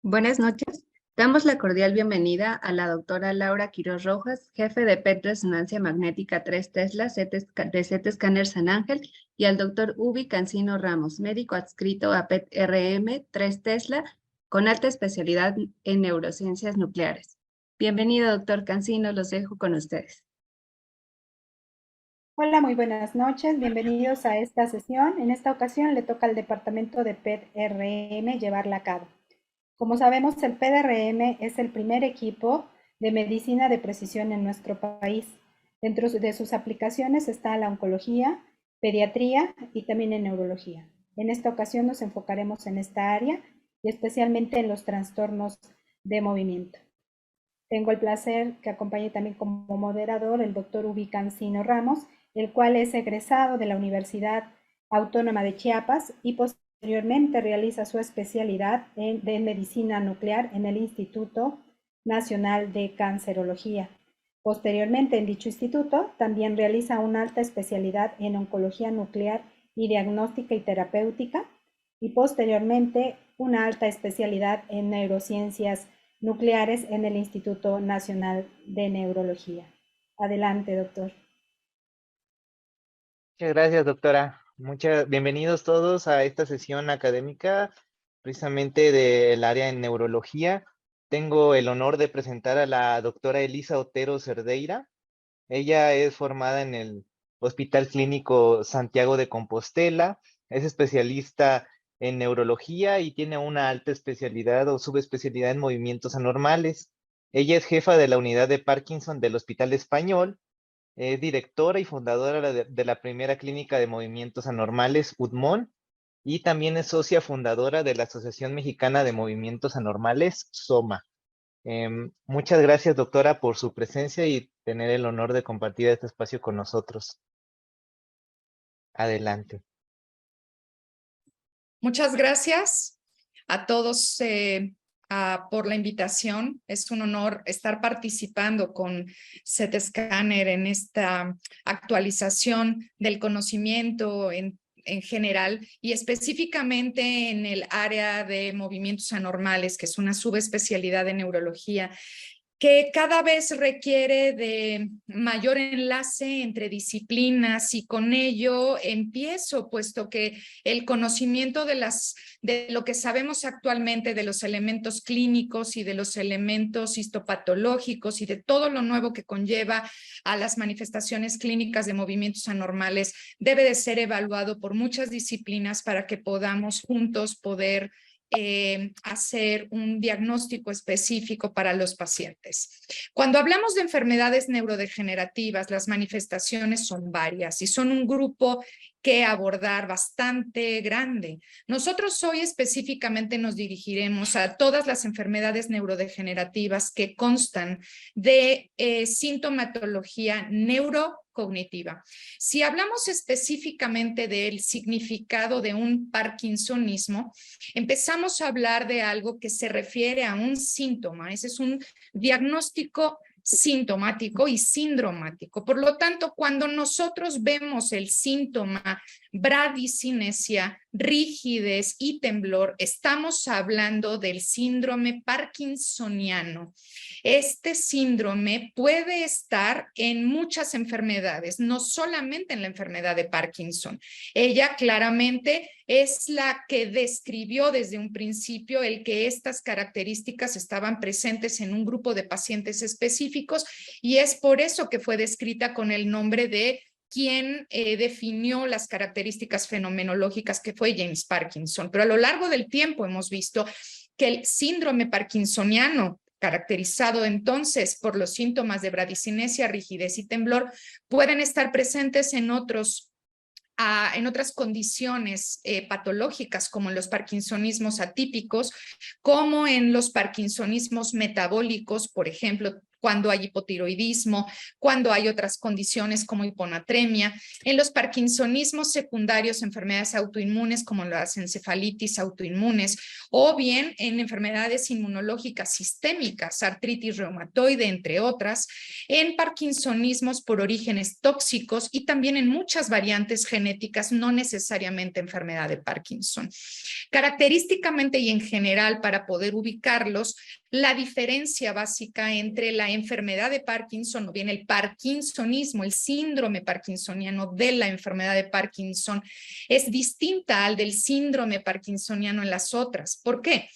Buenas noches. Damos la cordial bienvenida a la doctora Laura Quiroz Rojas, jefe de PET Resonancia Magnética 3 Tesla de CT Scanner San Ángel, y al doctor Ubi Cancino Ramos, médico adscrito a PET RM 3 Tesla, con alta especialidad en neurociencias nucleares. Bienvenido, doctor Cancino, los dejo con ustedes. Hola, muy buenas noches. Bienvenidos a esta sesión. En esta ocasión le toca al departamento de PET-RM llevarla a cabo. Como sabemos, el PET-RM es el primer equipo de medicina de precisión en nuestro país. Dentro de sus aplicaciones está la oncología, pediatría y también en neurología. En esta ocasión nos enfocaremos en esta área y especialmente en los trastornos de movimiento. Tengo el placer que acompañe también como moderador el doctor Ubi Cancino Ramos, el cual es egresado de la Universidad Autónoma de Chiapas y posteriormente realiza su especialidad de medicina nuclear en el Instituto Nacional de Cancerología. Posteriormente, en dicho instituto, también realiza una alta especialidad en oncología nuclear y diagnóstica y terapéutica, y posteriormente una alta especialidad en neurociencias nucleares en el Instituto Nacional de Neurología. Adelante, doctor. Muchas gracias, doctora. Bienvenidos todos a esta sesión académica, precisamente del área en neurología. Tengo el honor de presentar a la doctora Elisa Otero Cerdeira. Ella es formada en el Hospital Clínico Santiago de Compostela, es especialista en neurología y tiene una alta especialidad o subespecialidad en movimientos anormales. Ella es jefa de la unidad de Parkinson del Hospital Español. Es directora y fundadora de la primera clínica de movimientos anormales, UDMON, y también es socia fundadora de la Asociación Mexicana de Movimientos Anormales, SOMA. Muchas gracias, doctora, por su presencia y tener el honor de compartir este espacio con nosotros. Adelante. Muchas gracias a todos por la invitación. Es un honor estar participando con CT Scanner en esta actualización del conocimiento en general y específicamente en el área de movimientos anormales, que es una subespecialidad de neurología que cada vez requiere de mayor enlace entre disciplinas, y con ello empiezo, puesto que el conocimiento de lo que sabemos actualmente de los elementos clínicos y de los elementos histopatológicos y de todo lo nuevo que conlleva a las manifestaciones clínicas de movimientos anormales debe de ser evaluado por muchas disciplinas para que podamos juntos poder hacer un diagnóstico específico para los pacientes. Cuando hablamos de enfermedades neurodegenerativas, las manifestaciones son varias y son un grupo que abordar bastante grande. Nosotros hoy específicamente nos dirigiremos a todas las enfermedades neurodegenerativas que constan de sintomatología neurocognitiva. Si hablamos específicamente del significado de un parkinsonismo, empezamos a hablar de algo que se refiere a un síntoma. Ese es un diagnóstico sintomático y sindromático. Por lo tanto, cuando nosotros vemos el síntoma bradicinesia, rigidez y temblor, estamos hablando del síndrome parkinsoniano. Este síndrome puede estar en muchas enfermedades, no solamente en la enfermedad de Parkinson. Ella claramente es la que describió desde un principio el que estas características estaban presentes en un grupo de pacientes específicos, y es por eso que fue descrita con el nombre de quien definió las características fenomenológicas, que fue James Parkinson. Pero a lo largo del tiempo hemos visto que el síndrome parkinsoniano, caracterizado entonces por los síntomas de bradicinesia, rigidez y temblor, pueden estar presentes en otras condiciones patológicas, como en los parkinsonismos atípicos, como en los parkinsonismos metabólicos, por ejemplo, cuando hay hipotiroidismo, cuando hay otras condiciones como hiponatremia, en los parkinsonismos secundarios, enfermedades autoinmunes como las encefalitis autoinmunes, o bien en enfermedades inmunológicas sistémicas, artritis reumatoide, entre otras, en parkinsonismos por orígenes tóxicos y también en muchas variantes genéticas, no necesariamente enfermedad de Parkinson. Característicamente y en general, para poder ubicarlos, la diferencia básica entre la enfermedad de Parkinson o bien el parkinsonismo, el síndrome parkinsoniano de la enfermedad de Parkinson, es distinta al del síndrome parkinsoniano en las otras. ¿Por qué?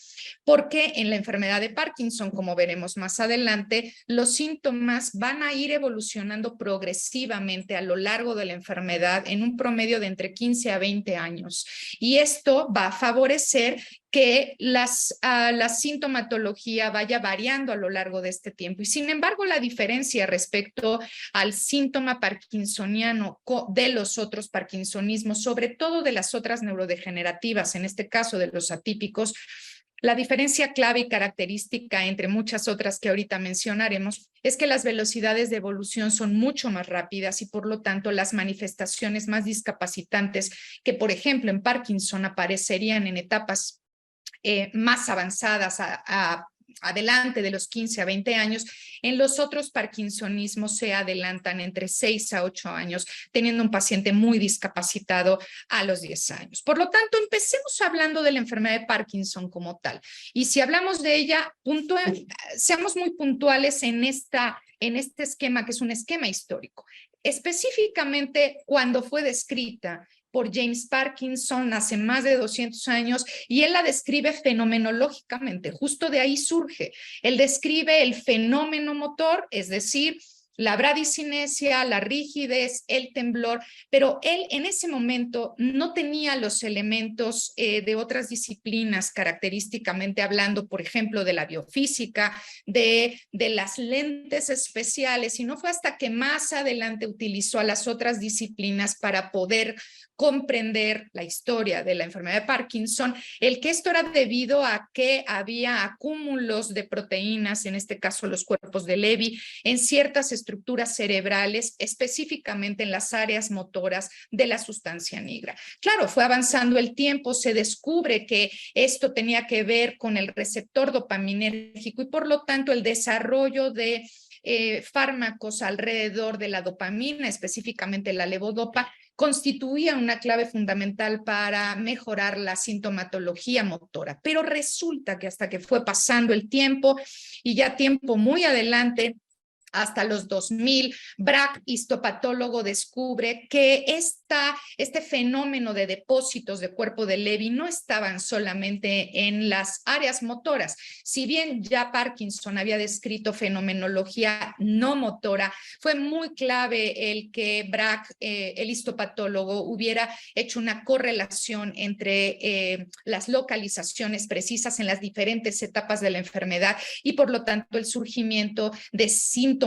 Porque en la enfermedad de Parkinson, como veremos más adelante, los síntomas van a ir evolucionando progresivamente a lo largo de la enfermedad en un promedio de entre 15 a 20 años. Y esto va a favorecer que la sintomatología vaya variando a lo largo de este tiempo. Y sin embargo, la diferencia respecto al síntoma parkinsoniano de los otros parkinsonismos, sobre todo de las otras neurodegenerativas, en este caso de los atípicos, la diferencia clave y característica entre muchas otras que ahorita mencionaremos es que las velocidades de evolución son mucho más rápidas y por lo tanto las manifestaciones más discapacitantes que, por ejemplo, en Parkinson aparecerían en etapas más avanzadas adelante de los 15 a 20 años, en los otros parkinsonismos se adelantan entre 6 a 8 años, teniendo un paciente muy discapacitado a los 10 años. Por lo tanto, empecemos hablando de la enfermedad de Parkinson como tal. Y si hablamos de ella, seamos muy puntuales en este esquema, que es un esquema histórico. Específicamente, cuando fue descrita por James Parkinson hace más de 200 años y él la describe fenomenológicamente, justo de ahí surge. Él describe el fenómeno motor, es decir, la bradicinesia, la rigidez, el temblor, pero él en ese momento no tenía los elementos de otras disciplinas, característicamente hablando, por ejemplo, de la biofísica, de las lentes especiales, y no fue hasta que más adelante utilizó a las otras disciplinas para poder comprender la historia de la enfermedad de Parkinson, el que esto era debido a que había acúmulos de proteínas, en este caso los cuerpos de Levy, en ciertas estructuras cerebrales, específicamente en las áreas motoras de la sustancia negra. Claro, fue avanzando el tiempo, se descubre que esto tenía que ver con el receptor dopaminérgico y por lo tanto el desarrollo de fármacos alrededor de la dopamina, específicamente la levodopa, constituía una clave fundamental para mejorar la sintomatología motora. Pero resulta que hasta que fue pasando el tiempo y ya tiempo muy adelante, hasta los 2000, Brack, histopatólogo, descubre que este fenómeno de depósitos de cuerpo de Levy no estaban solamente en las áreas motoras. Si bien ya Parkinson había descrito fenomenología no motora, fue muy clave el que Brack, el histopatólogo, hubiera hecho una correlación entre las localizaciones precisas en las diferentes etapas de la enfermedad y por lo tanto el surgimiento de sintomatología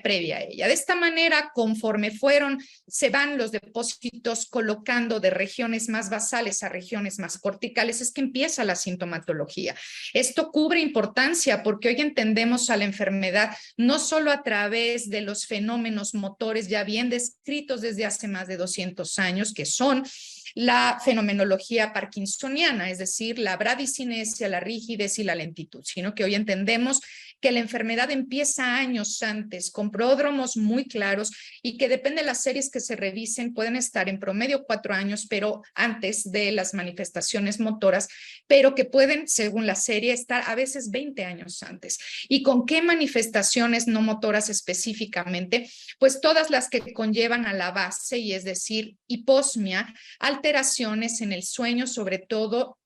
previa a ella. De esta manera, conforme se van los depósitos colocando de regiones más basales a regiones más corticales, es que empieza la sintomatología. Esto cubre importancia porque hoy entendemos a la enfermedad no solo a través de los fenómenos motores ya bien descritos desde hace más de 200 años, que son la fenomenología parkinsoniana, es decir, la bradicinesia, la rigidez y la lentitud, sino que hoy entendemos que la enfermedad empieza años antes, con pródromos muy claros y que depende de las series que se revisen, pueden estar en promedio 4 años, pero antes de las manifestaciones motoras, pero que pueden, según la serie, estar a veces 20 años antes. ¿Y con qué manifestaciones no motoras específicamente? Pues todas las que conllevan a la base, y es decir, hiposmia, alteraciones en el sueño, sobre todo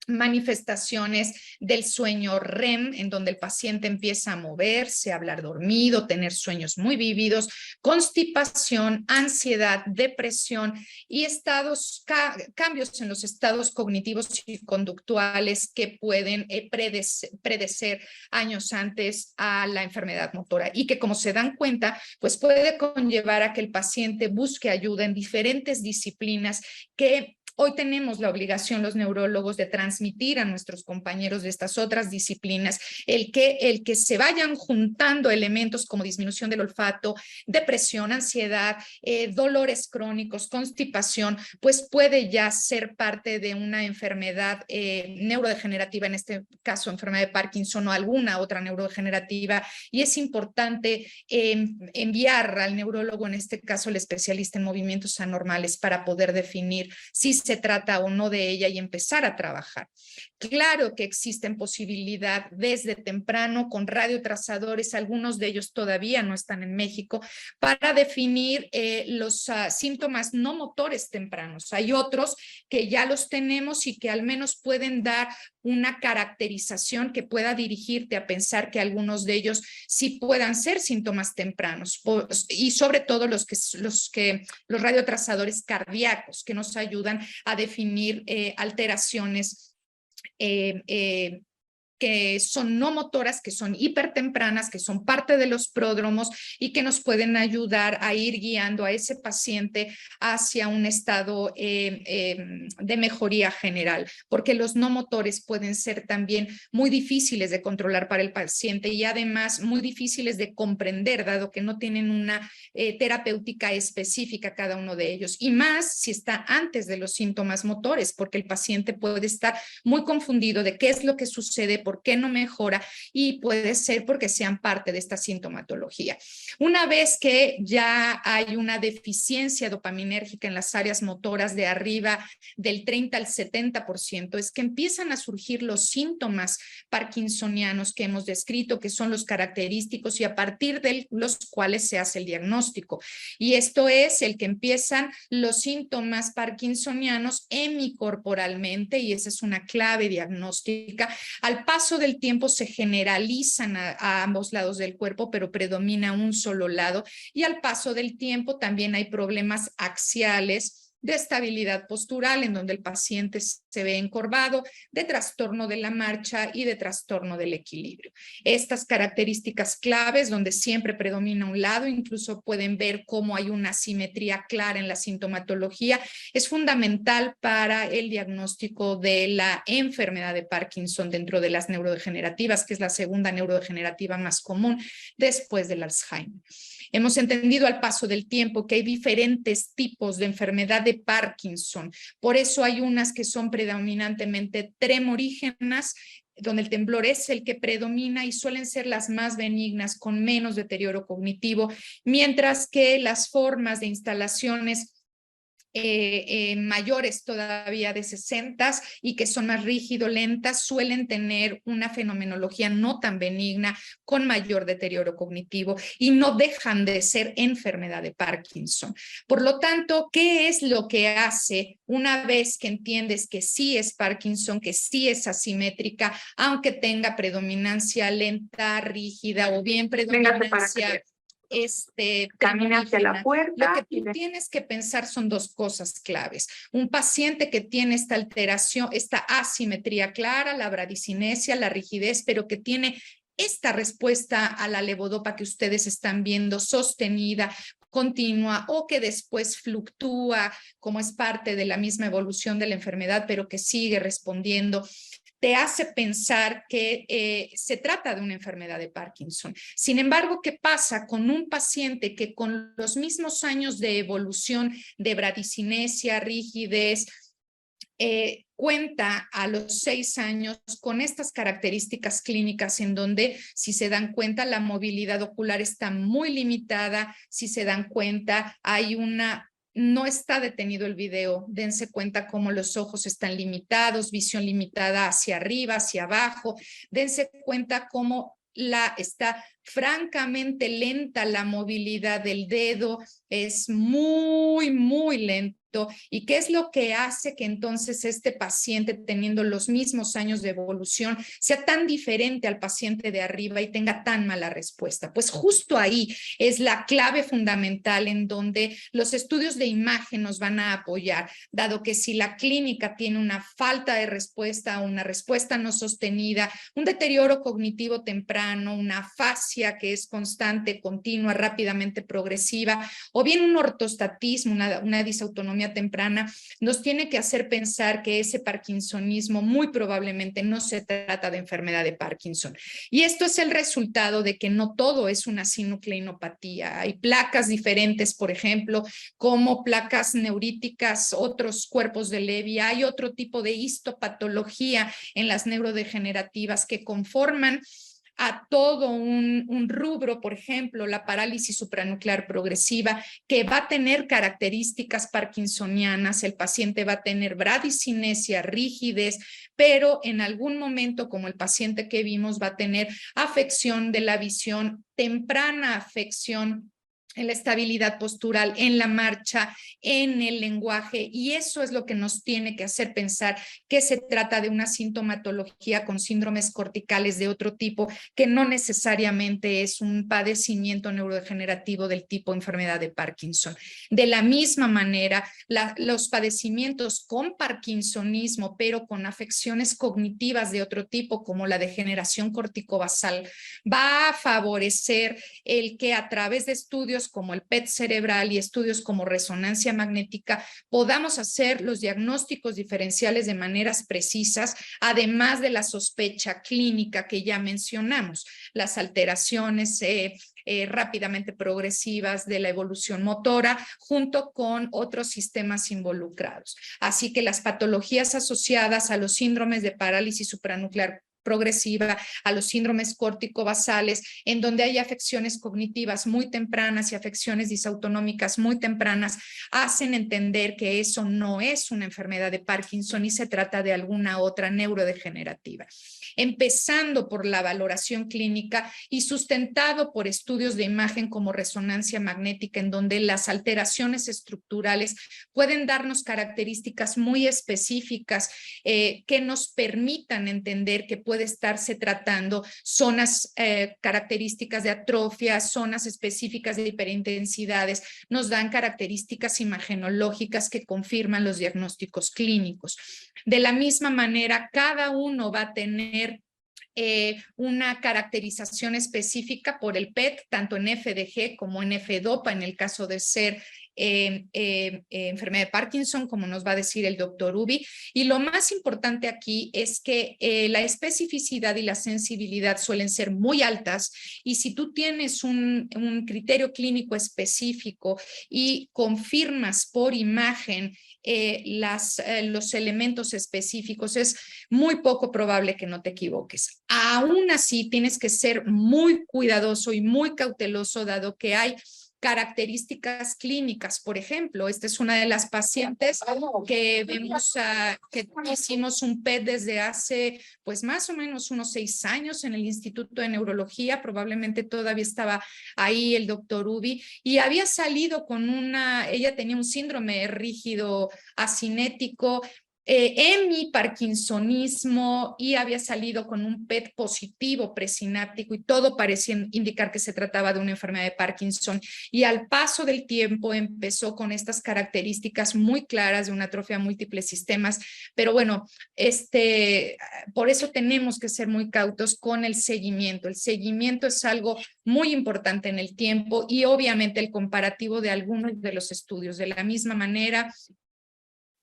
manifestaciones del sueño REM, en donde el paciente empieza a moverse, a hablar dormido, tener sueños muy vívidos, constipación, ansiedad, depresión y cambios en los estados cognitivos y conductuales que pueden predecer años antes a la enfermedad motora y que, como se dan cuenta, pues puede conllevar a que el paciente busque ayuda en diferentes disciplinas que Hoy tenemos la obligación los neurólogos de transmitir a nuestros compañeros de estas otras disciplinas el que se vayan juntando elementos como disminución del olfato, depresión, ansiedad, dolores crónicos, constipación, pues puede ya ser parte de una enfermedad neurodegenerativa, en este caso enfermedad de Parkinson o alguna otra neurodegenerativa, y es importante enviar al neurólogo, en este caso el especialista en movimientos anormales, para poder definir si se trata o no de ella y empezar a trabajar. Claro que existen posibilidades desde temprano con radiotrazadores, algunos de ellos todavía no están en México, para definir los síntomas no motores tempranos. Hay otros que ya los tenemos y que al menos pueden dar una caracterización que pueda dirigirte a pensar que algunos de ellos sí puedan ser síntomas tempranos, y sobre todo los radiotrazadores cardíacos, que nos ayudan a definir alteraciones que son no motoras, que son hipertempranas, que son parte de los pródromos y que nos pueden ayudar a ir guiando a ese paciente hacia un estado de mejoría general, porque los no motores pueden ser también muy difíciles de controlar para el paciente y además muy difíciles de comprender, dado que no tienen una terapéutica específica cada uno de ellos, y más si está antes de los síntomas motores, porque el paciente puede estar muy confundido de qué es lo que sucede, por qué no mejora, y puede ser porque sean parte de esta sintomatología. Una vez que ya hay una deficiencia dopaminérgica en las áreas motoras de arriba del 30 al 70%, es que empiezan a surgir los síntomas parkinsonianos que hemos descrito, que son los característicos y a partir de los cuales se hace el diagnóstico. Y esto es el que empiezan los síntomas parkinsonianos hemicorporalmente, y esa es una clave diagnóstica. Al paso del tiempo se generalizan a ambos lados del cuerpo, pero predomina un solo lado, y al paso del tiempo también hay problemas axiales, de estabilidad postural, en donde el paciente se ve encorvado, de trastorno de la marcha y de trastorno del equilibrio. Estas características claves, donde siempre predomina un lado, incluso pueden ver cómo hay una asimetría clara en la sintomatología, es fundamental para el diagnóstico de la enfermedad de Parkinson dentro de las neurodegenerativas, que es la segunda neurodegenerativa más común después del Alzheimer. Hemos entendido al paso del tiempo que hay diferentes tipos de enfermedad de Parkinson. Por eso hay unas que son predominantemente tremorígenas, donde el temblor es el que predomina y suelen ser las más benignas, con menos deterioro cognitivo, mientras que las formas de instalaciones mayores todavía de 60 y que son más rígido-lentas suelen tener una fenomenología no tan benigna, con mayor deterioro cognitivo, y no dejan de ser enfermedad de Parkinson. Por lo tanto, ¿qué es lo que hace una vez que entiendes que sí es Parkinson, que sí es asimétrica, aunque tenga predominancia lenta, rígida o bien predominancia camina hacia la puerta? Lo que tú tienes que pensar son dos cosas claves. Un paciente que tiene esta alteración, esta asimetría clara, la bradicinesia, la rigidez, pero que tiene esta respuesta a la levodopa que ustedes están viendo sostenida, continua, o que después fluctúa como es parte de la misma evolución de la enfermedad, pero que sigue respondiendo, te hace pensar que se trata de una enfermedad de Parkinson. Sin embargo, ¿qué pasa con un paciente que con los mismos años de evolución de bradicinesia, rigidez, cuenta a los 6 años con estas características clínicas, en donde, si se dan cuenta, la movilidad ocular está muy limitada? Si se dan cuenta, hay una... No está detenido el video, dense cuenta cómo los ojos están limitados, visión limitada hacia arriba, hacia abajo, dense cuenta cómo está francamente lenta la movilidad del dedo, es muy, muy lento. ¿Y qué es lo que hace que entonces este paciente, teniendo los mismos años de evolución, sea tan diferente al paciente de arriba y tenga tan mala respuesta? Pues justo ahí es la clave fundamental, en donde los estudios de imagen nos van a apoyar, dado que si la clínica tiene una falta de respuesta, una respuesta no sostenida, un deterioro cognitivo temprano, una afasia que es constante, continua, rápidamente progresiva, o bien un ortostatismo, una disautonomía anemia temprana, nos tiene que hacer pensar que ese parkinsonismo muy probablemente no se trata de enfermedad de Parkinson. Y esto es el resultado de que no todo es una sinucleinopatía. Hay placas diferentes, por ejemplo, como placas neuríticas, otros cuerpos de Levy, hay otro tipo de histopatología en las neurodegenerativas que conforman a todo un rubro, por ejemplo, la parálisis supranuclear progresiva, que va a tener características parkinsonianas, el paciente va a tener bradicinesia, rigidez, pero en algún momento, como el paciente que vimos, va a tener afección de la visión, temprana afección en la estabilidad postural, en la marcha, en el lenguaje, y eso es lo que nos tiene que hacer pensar que se trata de una sintomatología con síndromes corticales de otro tipo, que no necesariamente es un padecimiento neurodegenerativo del tipo enfermedad de Parkinson. De la misma manera, los padecimientos con parkinsonismo, pero con afecciones cognitivas de otro tipo, como la degeneración corticobasal, va a favorecer el que a través de estudios como el PET cerebral y estudios como resonancia magnética podamos hacer los diagnósticos diferenciales de maneras precisas, además de la sospecha clínica que ya mencionamos, las alteraciones rápidamente progresivas de la evolución motora, junto con otros sistemas involucrados. Así que las patologías asociadas a los síndromes de parálisis supranuclear progresiva, a los síndromes córtico-basales, en donde hay afecciones cognitivas muy tempranas y afecciones disautonómicas muy tempranas, hacen entender que eso no es una enfermedad de Parkinson y se trata de alguna otra neurodegenerativa. Empezando por la valoración clínica y sustentado por estudios de imagen como resonancia magnética, en donde las alteraciones estructurales pueden darnos características muy específicas que nos permitan entender que puede estarse tratando zonas características de atrofia, zonas específicas de hiperintensidades, nos dan características imagenológicas que confirman los diagnósticos clínicos. De la misma manera, cada uno va a tener una caracterización específica por el PET, tanto en FDG como en FDOPA, en el caso de ser enfermedad de Parkinson, como nos va a decir el doctor Ubi. Y lo más importante aquí es que la especificidad y la sensibilidad suelen ser muy altas, y si tú tienes un criterio clínico específico y confirmas por imagen los elementos específicos, es muy poco probable que no te equivoques. Aún así, tienes que ser muy cuidadoso y muy cauteloso, dado que hay características clínicas. Por ejemplo, esta es una de las pacientes que vemos que hicimos un PET desde hace pues más o menos unos 6 años en el Instituto de Neurología, probablemente todavía estaba ahí el doctor Ubi, y había salido con ella tenía un síndrome rígido acinético, parkinsonismo, y había salido con un PET positivo presináptico, y todo parecía indicar que se trataba de una enfermedad de Parkinson, y al paso del tiempo empezó con estas características muy claras de una atrofia múltiples sistemas. Pero bueno, por eso tenemos que ser muy cautos con el seguimiento. El seguimiento es algo muy importante en el tiempo, y obviamente el comparativo de algunos de los estudios. De la misma manera,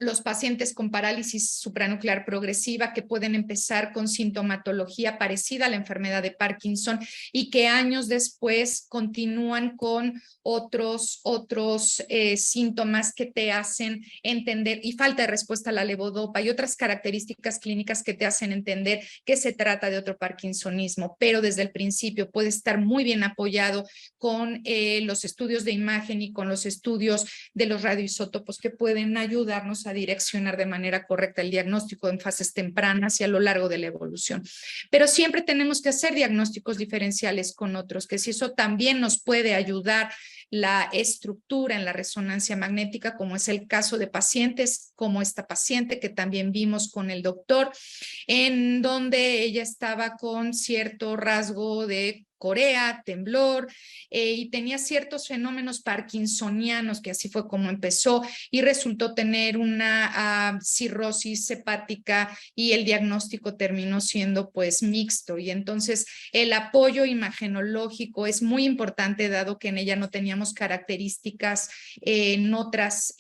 los pacientes con parálisis supranuclear progresiva, que pueden empezar con sintomatología parecida a la enfermedad de Parkinson y que años después continúan con otros síntomas que te hacen entender, y falta de respuesta a la levodopa y otras características clínicas que te hacen entender que se trata de otro parkinsonismo, pero desde el principio puede estar muy bien apoyado con los estudios de imagen y con los estudios de los radioisótopos, que pueden ayudarnos a direccionar de manera correcta el diagnóstico en fases tempranas y a lo largo de la evolución. Pero siempre tenemos que hacer diagnósticos diferenciales con otros, que si eso también nos puede ayudar la estructura en la resonancia magnética, como es el caso de pacientes como esta paciente que también vimos con el doctor, en donde ella estaba con cierto rasgo de corea, temblor, y tenía ciertos fenómenos parkinsonianos, que así fue como empezó, y resultó tener una cirrosis hepática y el diagnóstico terminó siendo pues mixto. Y entonces el apoyo imagenológico es muy importante, dado que en ella no teníamos características en otras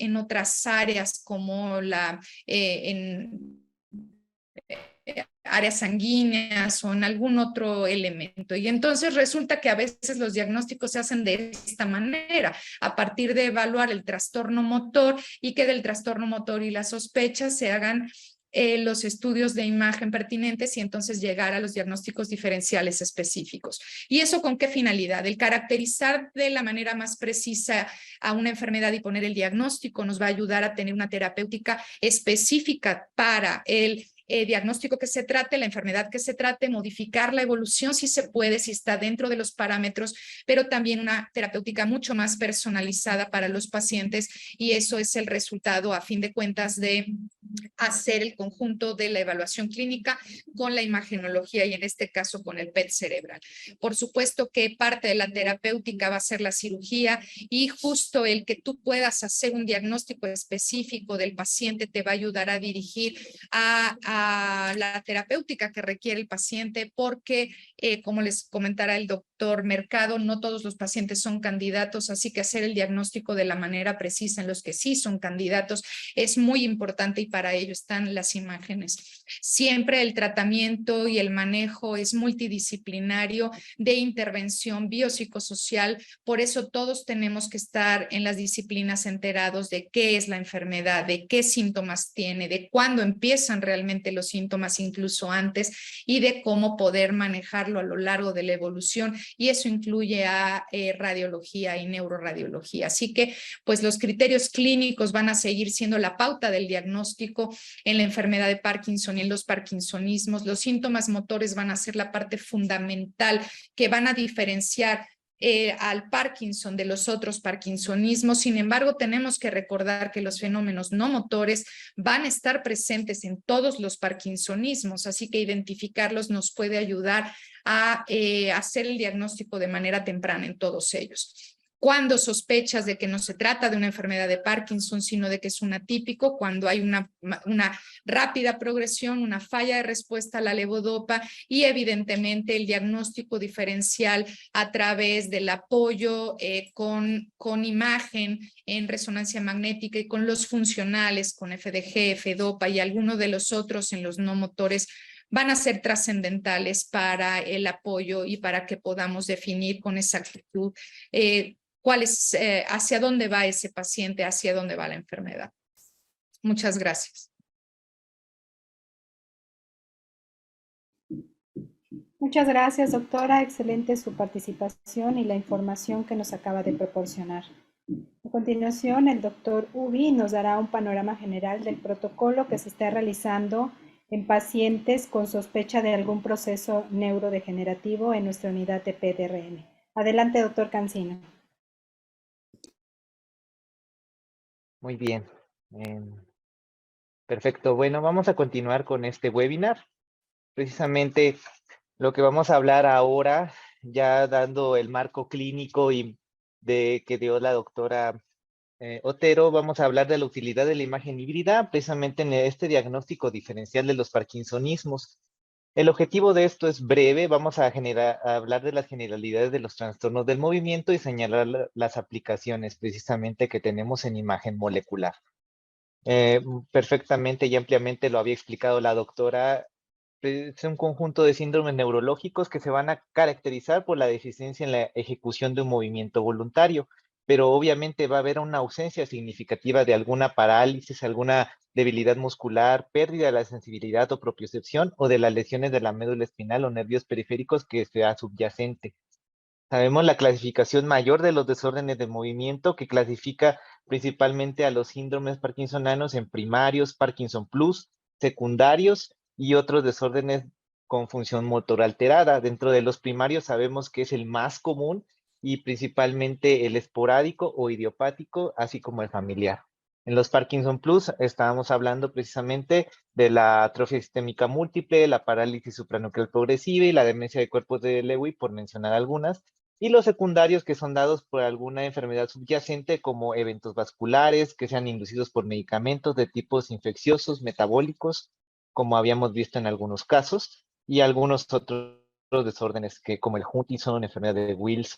áreas como áreas sanguíneas o en algún otro elemento. Y entonces resulta que a veces los diagnósticos se hacen de esta manera, a partir de evaluar el trastorno motor, y que del trastorno motor y la sospecha se hagan los estudios de imagen pertinentes y entonces llegar a los diagnósticos diferenciales específicos. ¿Y eso con qué finalidad? El caracterizar de la manera más precisa a una enfermedad y poner el diagnóstico nos va a ayudar a tener una terapéutica específica para el diagnóstico que se trate, la enfermedad que se trate, modificar la evolución si se puede, si está dentro de los parámetros, pero también una terapéutica mucho más personalizada para los pacientes, y eso es el resultado, a fin de cuentas, de hacer el conjunto de la evaluación clínica con la imagenología y en este caso con el PET cerebral. Por supuesto que parte de la terapéutica va a ser la cirugía, y justo el que tú puedas hacer un diagnóstico específico del paciente te va a ayudar a dirigir a la terapéutica que requiere el paciente, porque como les comentara el doctor Mercado, no todos los pacientes son candidatos, así que hacer el diagnóstico de la manera precisa en los que sí son candidatos es muy importante, y para ello están las imágenes. Siempre el tratamiento y el manejo es multidisciplinario, de intervención biopsicosocial, por eso todos tenemos que estar en las disciplinas enterados de qué es la enfermedad, de qué síntomas tiene, de cuándo empiezan realmente los síntomas, incluso antes, y de cómo poder manejarlo a lo largo de la evolución, y eso incluye a radiología y neuroradiología. Así que pues los criterios clínicos van a seguir siendo la pauta del diagnóstico en la enfermedad de Parkinson y en los parkinsonismos. Los síntomas motores van a ser la parte fundamental que van a diferenciar al Parkinson de los otros parkinsonismos. Sin embargo, tenemos que recordar que los fenómenos no motores van a estar presentes en todos los parkinsonismos, así que identificarlos nos puede ayudar a hacer el diagnóstico de manera temprana en todos ellos. Cuando sospechas de que no se trata de una enfermedad de Parkinson, sino de que es un atípico, cuando hay una rápida progresión, una falla de respuesta a la levodopa, y evidentemente el diagnóstico diferencial a través del apoyo con imagen en resonancia magnética y con los funcionales, con FDG, FDOPA y alguno de los otros en los no motores, van a ser trascendentales para el apoyo y para que podamos definir con exactitud hacia dónde va ese paciente, hacia dónde va la enfermedad. Muchas gracias. Muchas gracias, doctora. Excelente su participación y la información que nos acaba de proporcionar. A continuación, el doctor Ubi nos dará un panorama general del protocolo que se está realizando en pacientes con sospecha de algún proceso neurodegenerativo en nuestra unidad de PET-RM. Adelante, doctor Cancino. Muy bien. Perfecto. Bueno, vamos a continuar con este webinar. Precisamente lo que vamos a hablar ahora, ya dando el marco clínico y que dio la doctora Otero, vamos a hablar de la utilidad de la imagen híbrida, precisamente en este diagnóstico diferencial de los parkinsonismos. El objetivo de esto es breve, vamos a hablar de las generalidades de los trastornos del movimiento y señalar las aplicaciones precisamente que tenemos en imagen molecular. Perfectamente y ampliamente lo había explicado la doctora. Es un conjunto de síndromes neurológicos que se van a caracterizar por la deficiencia en la ejecución de un movimiento voluntario, pero obviamente va a haber una ausencia significativa de alguna parálisis, alguna debilidad muscular, pérdida de la sensibilidad o propiocepción, o de las lesiones de la médula espinal o nervios periféricos que sea subyacente. Sabemos la clasificación mayor de los desórdenes de movimiento, que clasifica principalmente a los síndromes parkinsonianos en primarios, Parkinson Plus, secundarios y otros desórdenes con función motor alterada. Dentro de los primarios sabemos que es el más común, y principalmente el esporádico o idiopático, así como el familiar. En los Parkinson Plus estábamos hablando precisamente de la atrofia sistémica múltiple, la parálisis supranuclear progresiva y la demencia de cuerpos de Lewy, por mencionar algunas. Y los secundarios que son dados por alguna enfermedad subyacente como eventos vasculares que sean inducidos por medicamentos de tipos infecciosos, metabólicos, como habíamos visto en algunos casos, y algunos otros desórdenes como el Huntington, enfermedad de Wilson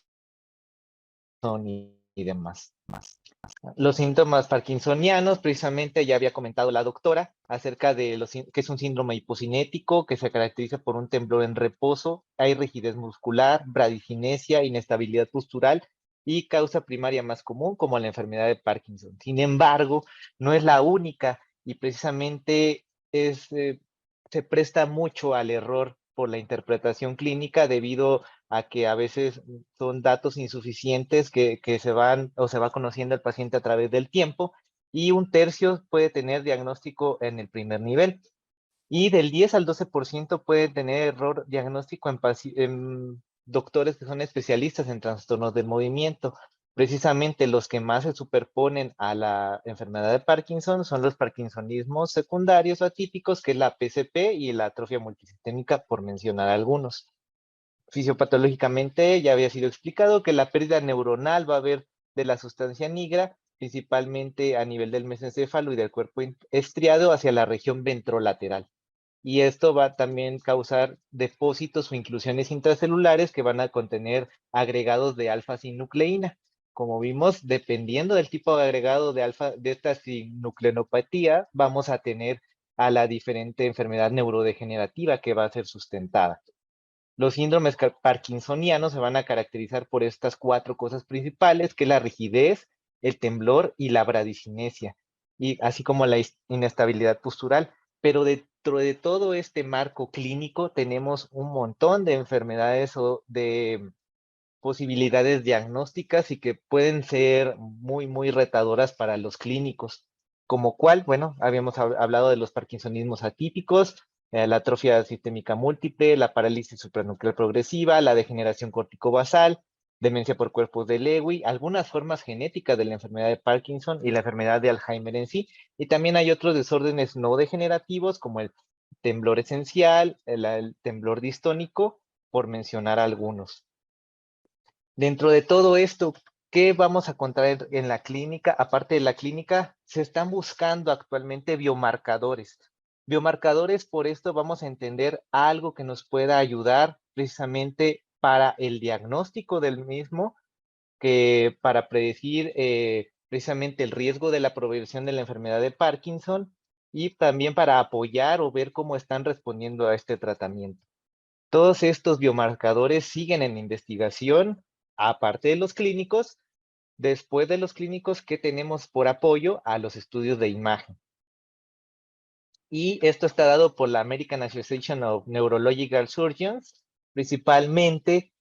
y demás. Los síntomas parkinsonianos, precisamente ya había comentado la doctora acerca de que es un síndrome hipocinético que se caracteriza por un temblor en reposo, hay rigidez muscular, bradicinesia, inestabilidad postural y causa primaria más común como la enfermedad de Parkinson. Sin embargo, no es la única y precisamente se presta mucho al error por la interpretación clínica debido a que a veces son datos insuficientes que se van o se va conociendo el paciente a través del tiempo y un tercio puede tener diagnóstico en el primer nivel y del 10 al 12% puede tener error diagnóstico en doctores que son especialistas en trastornos del movimiento. Precisamente los que más se superponen a la enfermedad de Parkinson son los parkinsonismos secundarios o atípicos, que es la PCP y la atrofia multisistémica, por mencionar algunos. Fisiopatológicamente ya había sido explicado que la pérdida neuronal va a haber de la sustancia nigra, principalmente a nivel del mesencéfalo y del cuerpo estriado hacia la región ventrolateral. Y esto va a también causar depósitos o inclusiones intracelulares que van a contener agregados de alfa-sinucleína. Como vimos, dependiendo del tipo de agregado de esta sinucleinopatía, vamos a tener a la diferente enfermedad neurodegenerativa que va a ser sustentada. Los síndromes parkinsonianos se van a caracterizar por estas 4 cosas principales, que es la rigidez, el temblor y la bradicinesia, y así como la inestabilidad postural. Pero dentro de todo este marco clínico tenemos un montón de enfermedades o de posibilidades diagnósticas y que pueden ser muy, muy retadoras para los clínicos. Como cuál, bueno, habíamos hablado de los parkinsonismos atípicos, la atrofia sistémica múltiple, la parálisis supranuclear progresiva, la degeneración corticobasal, demencia por cuerpos de Lewy, algunas formas genéticas de la enfermedad de Parkinson y la enfermedad de Alzheimer en sí. Y también hay otros desórdenes no degenerativos como el temblor esencial, el temblor distónico, por mencionar algunos. Dentro de todo esto, ¿qué vamos a encontrar en la clínica? Aparte de la clínica, se están buscando actualmente biomarcadores. Biomarcadores, por esto vamos a entender algo que nos pueda ayudar precisamente para el diagnóstico del mismo, que para predecir precisamente el riesgo de la progresión de la enfermedad de Parkinson y también para apoyar o ver cómo están respondiendo a este tratamiento. Todos estos biomarcadores siguen en investigación, aparte de los clínicos. Después de los clínicos, ¿qué tenemos por apoyo? A los estudios de imagen. Y esto está dado por la American Association of Neurological Surgeons, principalmente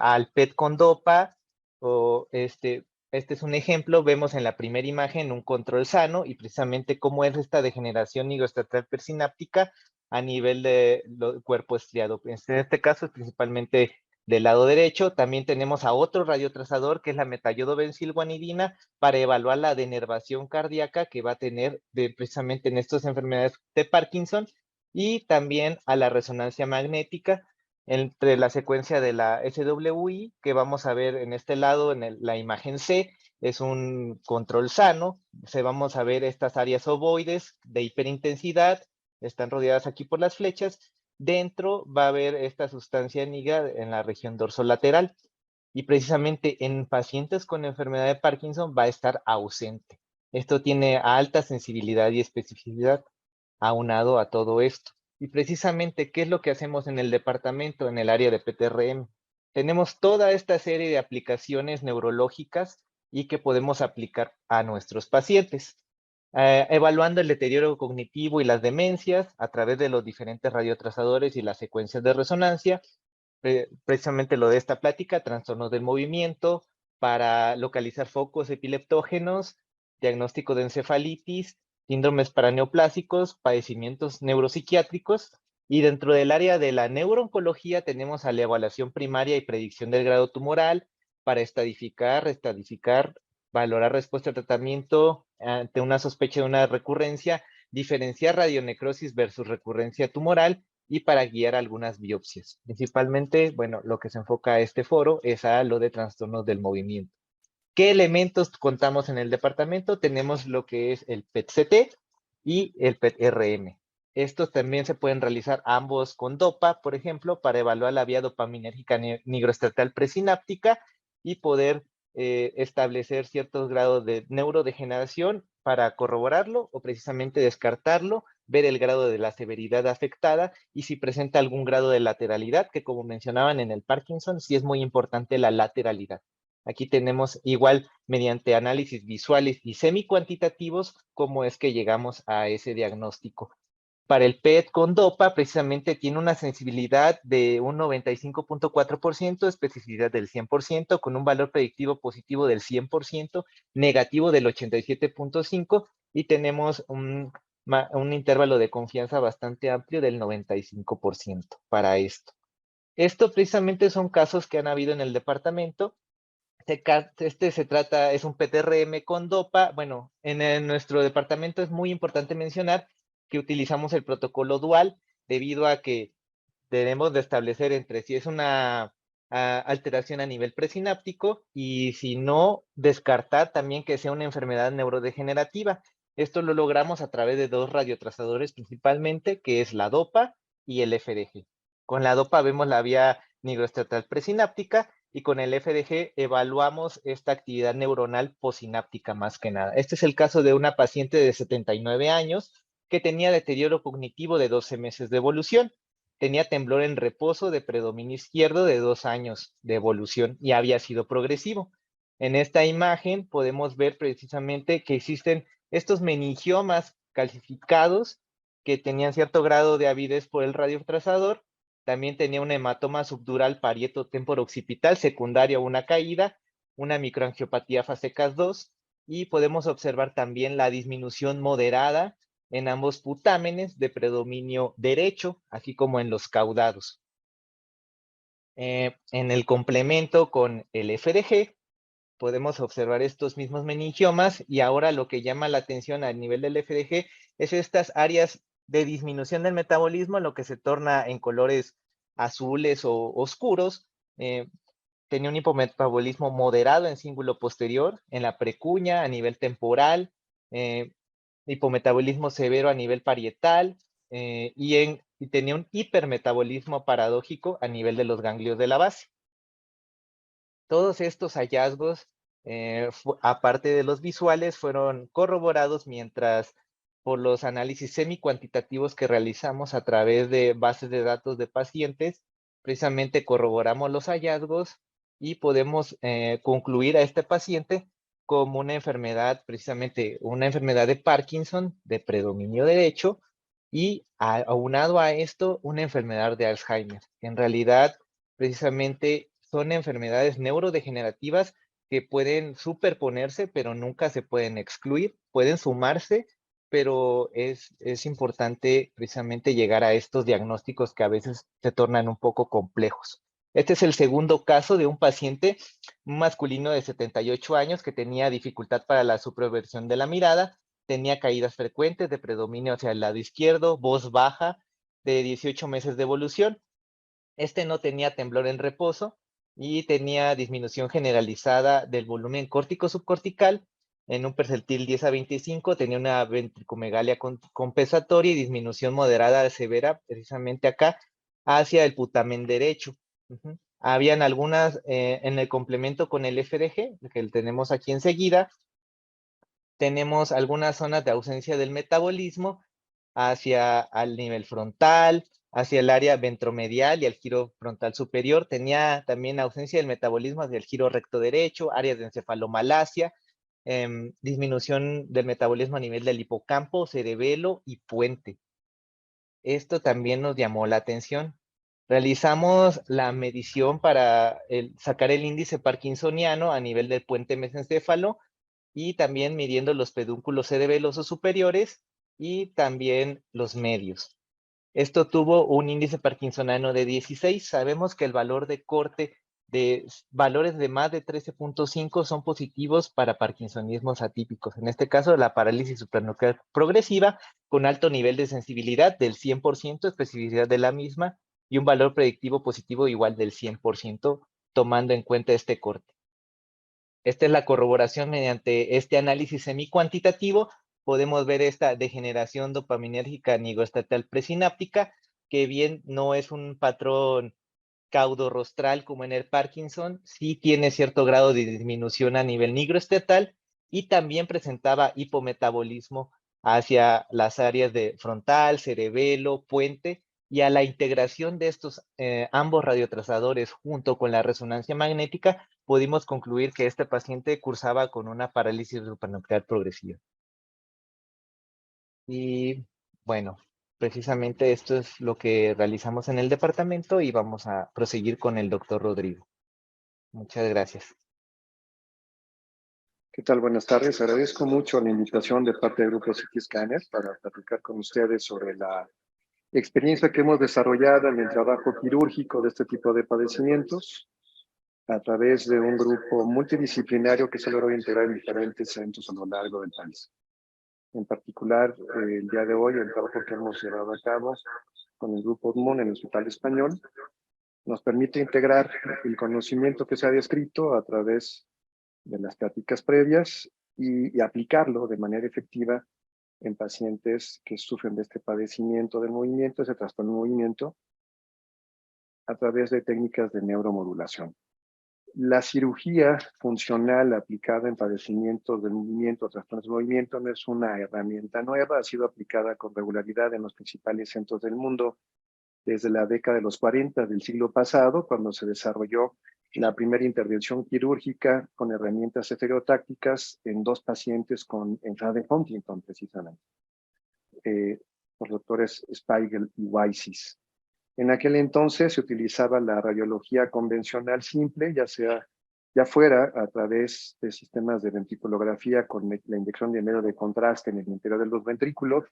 al PET con DOPA, o este es un ejemplo, vemos en la primera imagen un control sano y precisamente cómo es esta degeneración nigroestratal persináptica a nivel del cuerpo estriado. En este caso es principalmente del lado derecho. También tenemos a otro radiotrazador que es la metayodobencilguanidina para evaluar la denervación cardíaca que va a tener precisamente en estas enfermedades de Parkinson, y también a la resonancia magnética entre la secuencia de la SWI, que vamos a ver en este lado, en la imagen C, es un control sano. Vamos a ver estas áreas ovoides de hiperintensidad, están rodeadas aquí por las flechas. Dentro va a haber esta sustancia negra en la región dorsolateral. Y precisamente en pacientes con enfermedad de Parkinson va a estar ausente. Esto tiene alta sensibilidad y especificidad aunado a todo esto. Y precisamente, ¿qué es lo que hacemos en el departamento, en el área de PTRM? Tenemos toda esta serie de aplicaciones neurológicas y que podemos aplicar a nuestros pacientes. Evaluando el deterioro cognitivo y las demencias a través de los diferentes radiotrazadores y las secuencias de resonancia, precisamente lo de esta plática, trastornos del movimiento, para localizar focos epileptógenos, diagnóstico de encefalitis, síndromes paraneoplásicos, padecimientos neuropsiquiátricos, y dentro del área de la neurooncología tenemos a la evaluación primaria y predicción del grado tumoral para estadificar, valorar respuesta al tratamiento ante una sospecha de una recurrencia, diferenciar radionecrosis versus recurrencia tumoral y para guiar algunas biopsias. Principalmente, bueno, lo que se enfoca a este foro es a lo de trastornos del movimiento. ¿Qué elementos contamos en el departamento? Tenemos lo que es el PET-CT y el PET-RM. Estos también se pueden realizar ambos con DOPA, por ejemplo, para evaluar la vía dopaminérgica nigroestatal presináptica y poder establecer ciertos grados de neurodegeneración para corroborarlo o precisamente descartarlo, ver el grado de la severidad afectada y si presenta algún grado de lateralidad, que como mencionaban en el Parkinson, sí es muy importante la lateralidad. Aquí tenemos igual mediante análisis visuales y semi-cuantitativos cómo es que llegamos a ese diagnóstico. Para el PET con DOPA precisamente tiene una sensibilidad de un 95.4%, especificidad del 100%, con un valor predictivo positivo del 100%, negativo del 87.5% y tenemos un intervalo de confianza bastante amplio del 95% para esto. Esto precisamente son casos que han habido en el departamento. Es un PTRM con DOPA. Bueno, en nuestro departamento es muy importante mencionar que utilizamos el protocolo dual debido a que debemos de establecer entre si es una alteración a nivel presináptico y si no, descartar también que sea una enfermedad neurodegenerativa. Esto lo logramos a través de dos radiotrazadores principalmente, que es la DOPA y el FDG. Con la DOPA vemos la vía nigroestatal presináptica y con el FDG evaluamos esta actividad neuronal posináptica más que nada. Este es el caso de una paciente de 79 años que tenía deterioro cognitivo de 12 meses de evolución. Tenía temblor en reposo de predominio izquierdo de 2 años de evolución y había sido progresivo. En esta imagen podemos ver precisamente que existen estos meningiomas calcificados que tenían cierto grado de avidez por el radiotrazador. También tenía un hematoma subdural parieto-temporo-occipital secundario a una caída, una microangiopatía fase CAS2 y podemos observar también la disminución moderada en ambos putámenes de predominio derecho, así como en los caudados. En el complemento con el FDG, podemos observar estos mismos meningiomas y ahora lo que llama la atención a nivel del FDG es estas áreas de disminución del metabolismo, lo que se torna en colores azules o oscuros. Tenía un hipometabolismo moderado en cíngulo posterior, en la precuña, a nivel temporal, hipometabolismo severo a nivel parietal y tenía un hipermetabolismo paradójico a nivel de los ganglios de la base. Todos estos hallazgos, aparte de los visuales, fueron corroborados mientras por los análisis semi-cuantitativos que realizamos a través de bases de datos de pacientes, precisamente corroboramos los hallazgos y podemos concluir a este paciente como una enfermedad, precisamente una enfermedad de Parkinson de predominio derecho y aunado a esto, una enfermedad de Alzheimer. En realidad, precisamente son enfermedades neurodegenerativas que pueden superponerse, pero nunca se pueden excluir, pueden sumarse, pero es importante precisamente llegar a estos diagnósticos que a veces se tornan un poco complejos. Este es el segundo caso de un paciente, un masculino de 78 años que tenía dificultad para la supraversión de la mirada, tenía caídas frecuentes de predominio hacia el lado izquierdo, voz baja, de 18 meses de evolución. Este no tenía temblor en reposo y tenía disminución generalizada del volumen córtico subcortical en un percentil 10 a 25, tenía una ventricomegalia compensatoria y disminución moderada severa, precisamente acá, hacia el putamen derecho. Habían algunas en el complemento con el FDG, que tenemos aquí enseguida. Tenemos algunas zonas de ausencia del metabolismo hacia el nivel frontal, hacia el área ventromedial y el giro frontal superior. Tenía también ausencia del metabolismo hacia el giro recto derecho, áreas de encefalomalacia, disminución del metabolismo a nivel del hipocampo, cerebelo y puente. Esto también nos llamó la atención. Realizamos la medición para sacar el índice parkinsoniano a nivel del puente mesencéfalo y también midiendo los pedúnculos cerebelosos superiores y también los medios. Esto tuvo un índice parkinsoniano de 16. Sabemos que el valor de corte valores de más de 13.5 son positivos para parkinsonismos atípicos. En este caso, la parálisis supranuclear progresiva con alto nivel de sensibilidad del 100%, especificidad de la misma, y un valor predictivo positivo igual del 100%, tomando en cuenta este corte. Esta es la corroboración mediante este análisis semicuantitativo. Podemos ver esta degeneración dopaminérgica nigroestatal presináptica, que bien no es un patrón caudorrostral como en el Parkinson, sí tiene cierto grado de disminución a nivel nigroestatal y también presentaba hipometabolismo hacia las áreas de frontal, cerebelo, puente, y a la integración de estos ambos radiotrazadores junto con la resonancia magnética, pudimos concluir que este paciente cursaba con una parálisis supranuclear progresiva. Y bueno, precisamente esto es lo que realizamos en el departamento y vamos a proseguir con el doctor Rodrigo. Muchas gracias. ¿Qué tal? Buenas tardes. Agradezco mucho la invitación de parte del Grupo CT Scanner para platicar con ustedes sobre la experiencia que hemos desarrollado en el trabajo quirúrgico de este tipo de padecimientos a través de un grupo multidisciplinario que se logró integrar en diferentes centros a lo largo del país. En particular, el día de hoy, el trabajo que hemos llevado a cabo con el Grupo Odmund en el Hospital Español nos permite integrar el conocimiento que se ha descrito a través de las prácticas previas y aplicarlo de manera efectiva en pacientes que sufren de este padecimiento del movimiento, ese trastorno del movimiento, a través de técnicas de neuromodulación. La cirugía funcional aplicada en padecimientos del movimiento o trastornos del movimiento no es una herramienta nueva, ha sido aplicada con regularidad en los principales centros del mundo desde la década de los 40 del siglo pasado, cuando se desarrolló la primera intervención quirúrgica con herramientas estereotácticas en 2 pacientes con enfermedad de Huntington, precisamente, los doctores Spiegel y Weisis. En aquel entonces se utilizaba la radiología convencional simple, ya fuera a través de sistemas de ventriculografía con la inyección de medio de contraste en el interior de los ventrículos,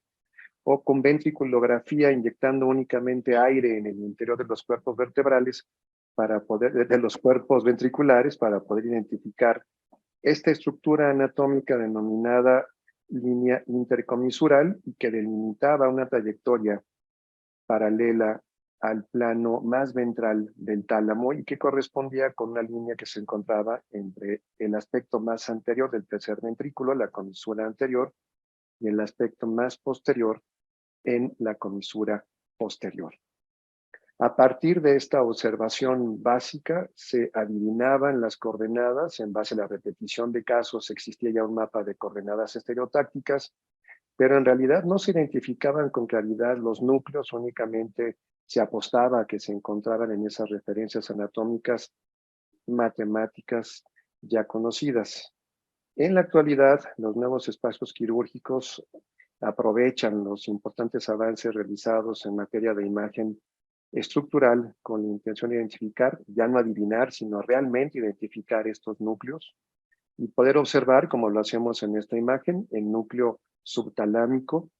o con ventriculografía inyectando únicamente aire en el interior de los cuerpos vertebrales de los cuerpos ventriculares para poder identificar esta estructura anatómica denominada línea intercomisural y que delimitaba una trayectoria paralela al plano más ventral del tálamo y que correspondía con una línea que se encontraba entre el aspecto más anterior del tercer ventrículo, la comisura anterior, y el aspecto más posterior en la comisura posterior. A partir de esta observación básica, se adivinaban las coordenadas. En base a la repetición de casos, existía ya un mapa de coordenadas estereotácticas, pero en realidad no se identificaban con claridad los núcleos, únicamente se apostaba a que se encontraban en esas referencias anatómicas matemáticas ya conocidas. En la actualidad, los nuevos espacios quirúrgicos aprovechan los importantes avances realizados en materia de imagen estructural con la intención de identificar, ya no adivinar, sino realmente identificar estos núcleos y poder observar, como lo hacemos en esta imagen, el núcleo subtalámico,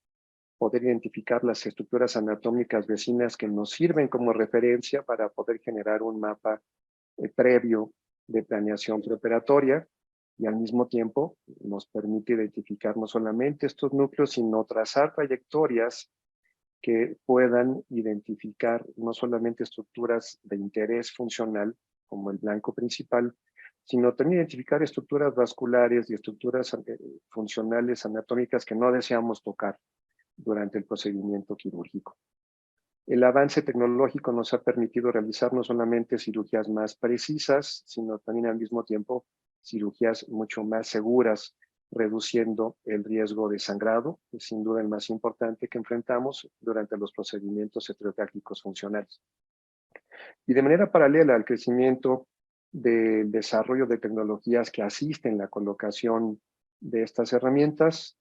poder identificar las estructuras anatómicas vecinas que nos sirven como referencia para poder generar un mapa previo de planeación preoperatoria, y al mismo tiempo nos permite identificar no solamente estos núcleos, sino trazar trayectorias que puedan identificar no solamente estructuras de interés funcional, como el blanco principal, sino también identificar estructuras vasculares y estructuras funcionales anatómicas que no deseamos tocar durante el procedimiento quirúrgico. El avance tecnológico nos ha permitido realizar no solamente cirugías más precisas, sino también al mismo tiempo cirugías mucho más seguras, reduciendo el riesgo de sangrado, que es sin duda el más importante que enfrentamos durante los procedimientos estereotácticos funcionales. Y de manera paralela al crecimiento del desarrollo de tecnologías que asisten la colocación de estas herramientas,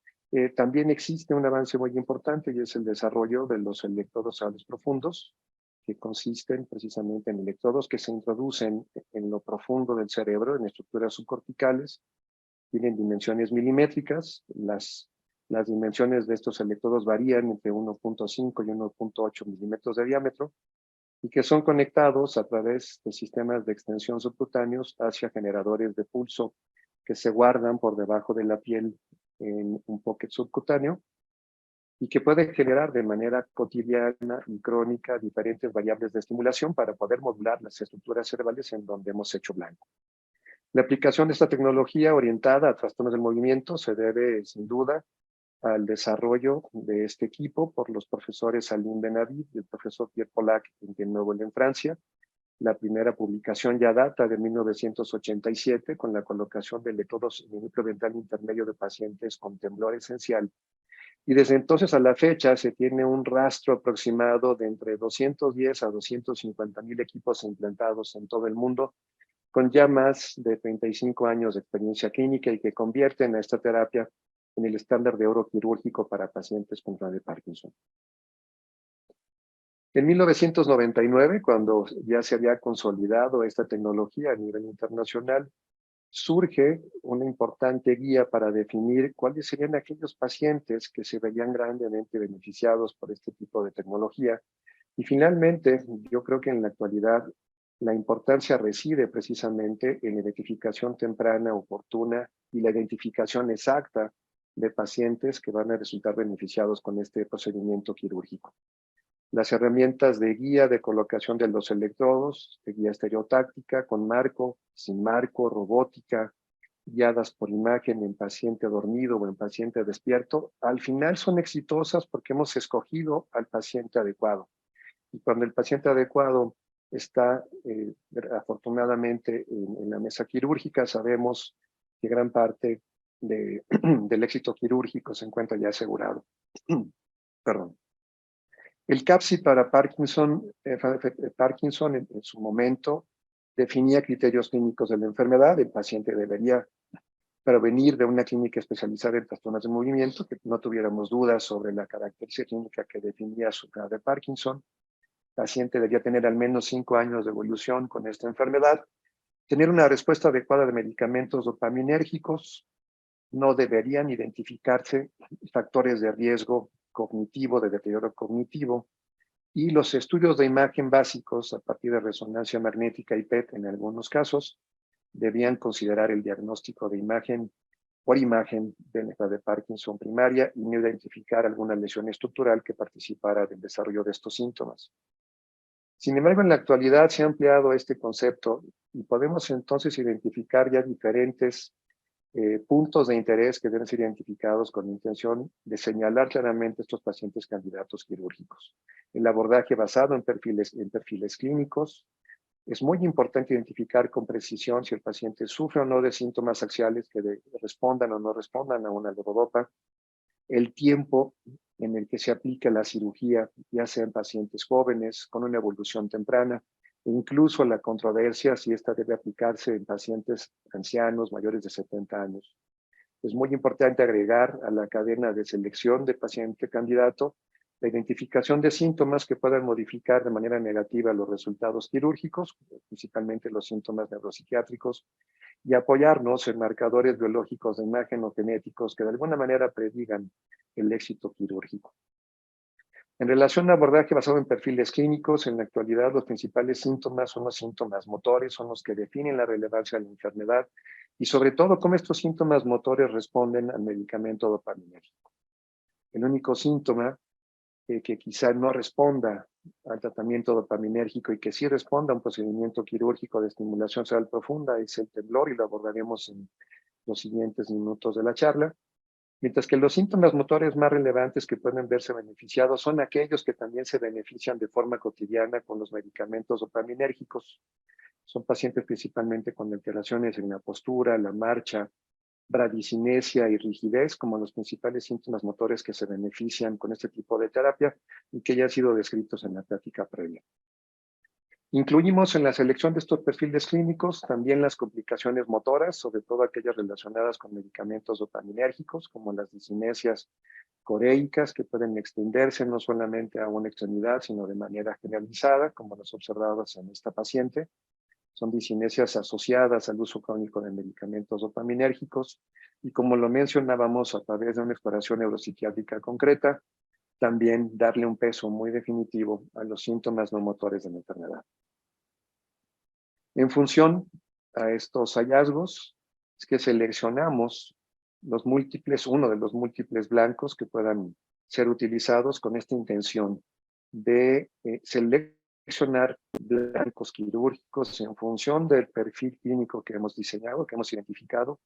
también existe un avance muy importante y es el desarrollo de los electrodos sables profundos, que consisten precisamente en electrodos que se introducen en lo profundo del cerebro, en estructuras subcorticales, tienen dimensiones milimétricas. Las dimensiones de estos electrodos varían entre 1.5 y 1.8 milímetros de diámetro, y que son conectados a través de sistemas de extensión subcutáneos hacia generadores de pulso que se guardan por debajo de la piel en un pocket subcutáneo y que puede generar de manera cotidiana y crónica diferentes variables de estimulación para poder modular las estructuras cerebrales en donde hemos hecho blanco. La aplicación de esta tecnología orientada a trastornos del movimiento se debe, sin duda, al desarrollo de este equipo por los profesores Aline Benavid y el profesor Pierre Polac en Nuevo en Francia. La primera publicación ya data de 1987 con la colocación de electrodos en el núcleo ventral intermedio de pacientes con temblor esencial. Y desde entonces a la fecha se tiene un rastro aproximado de entre 210 a 250,000 equipos implantados en todo el mundo, con ya más de 35 años de experiencia clínica y que convierten a esta terapia en el estándar de oro quirúrgico para pacientes con de Parkinson. En 1999, cuando ya se había consolidado esta tecnología a nivel internacional, surge una importante guía para definir cuáles serían aquellos pacientes que se verían grandemente beneficiados por este tipo de tecnología. Y finalmente, yo creo que en la actualidad la importancia reside precisamente en la identificación temprana, oportuna y la identificación exacta de pacientes que van a resultar beneficiados con este procedimiento quirúrgico. Las herramientas de guía de colocación de los electrodos, de guía estereotáctica, con marco, sin marco, robótica, guiadas por imagen en paciente dormido o en paciente despierto, al final son exitosas porque hemos escogido al paciente adecuado. Y cuando el paciente adecuado está afortunadamente en la mesa quirúrgica, sabemos que gran parte del éxito quirúrgico se encuentra ya asegurado. Perdón. El CAPS para Parkinson, en su momento definía criterios clínicos de la enfermedad. El paciente debería provenir de una clínica especializada en trastornos de movimiento, que no tuviéramos dudas sobre la característica clínica que definía su enfermedad de Parkinson. El paciente debería tener al menos 5 años de evolución con esta enfermedad, tener una respuesta adecuada de medicamentos dopaminérgicos, no deberían identificarse factores de riesgo cognitivo, de deterioro cognitivo, y los estudios de imagen básicos a partir de resonancia magnética y PET en algunos casos debían considerar el diagnóstico de imagen por imagen de enfermedad de Parkinson primaria y no identificar alguna lesión estructural que participara del desarrollo de estos síntomas. Sin embargo, en la actualidad se ha ampliado este concepto y podemos entonces identificar ya diferentes puntos de interés que deben ser identificados con la intención de señalar claramente estos pacientes candidatos quirúrgicos. El abordaje basado en perfiles clínicos. Es muy importante identificar con precisión si el paciente sufre o no de síntomas axiales que respondan o no respondan a una levodopa. El tiempo en el que se aplica la cirugía, ya sea en pacientes jóvenes, con una evolución temprana, e incluso la controversia si esta debe aplicarse en pacientes ancianos mayores de 70 años. Es muy importante agregar a la cadena de selección de paciente candidato la identificación de síntomas que puedan modificar de manera negativa los resultados quirúrgicos, principalmente los síntomas neuropsiquiátricos, y apoyarnos en marcadores biológicos de imagen o genéticos que de alguna manera predigan el éxito quirúrgico. En relación a abordaje basado en perfiles clínicos, en la actualidad los principales síntomas son los síntomas motores, son los que definen la relevancia de la enfermedad y sobre todo cómo estos síntomas motores responden al medicamento dopaminérgico. El único síntoma que quizá no responda al tratamiento dopaminérgico y que sí responda a un procedimiento quirúrgico de estimulación cerebral profunda es el temblor y lo abordaremos en los siguientes minutos de la charla. Mientras que los síntomas motores más relevantes que pueden verse beneficiados son aquellos que también se benefician de forma cotidiana con los medicamentos dopaminérgicos. Son pacientes principalmente con alteraciones en la postura, la marcha, bradicinesia y rigidez como los principales síntomas motores que se benefician con este tipo de terapia y que ya han sido descritos en la práctica previa. Incluimos en la selección de estos perfiles clínicos también las complicaciones motoras, sobre todo aquellas relacionadas con medicamentos dopaminérgicos, como las discinesias coreicas, que pueden extenderse no solamente a una extremidad, sino de manera generalizada, como las observadas en esta paciente. Son discinesias asociadas al uso crónico de medicamentos dopaminérgicos y como lo mencionábamos a través de una exploración neuropsiquiátrica concreta, también darle un peso muy definitivo a los síntomas no motores de la enfermedad. En función a estos hallazgos, es que seleccionamos uno de los múltiples blancos que puedan ser utilizados con esta intención de seleccionar blancos quirúrgicos en función del perfil clínico que hemos diseñado, que hemos identificado,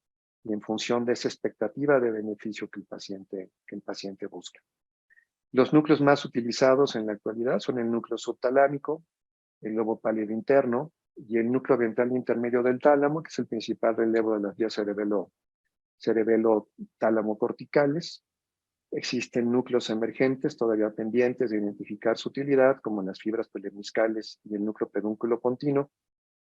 y en función de esa expectativa de beneficio que el paciente busca. Los núcleos más utilizados en la actualidad son el núcleo subtalámico, el lobo pálido interno y el núcleo ventral intermedio del tálamo, que es el principal relevo de las vías cerebelo-tálamo-corticales. Existen núcleos emergentes todavía pendientes de identificar su utilidad, como las fibras telemiscales y el núcleo pedúnculo pontino,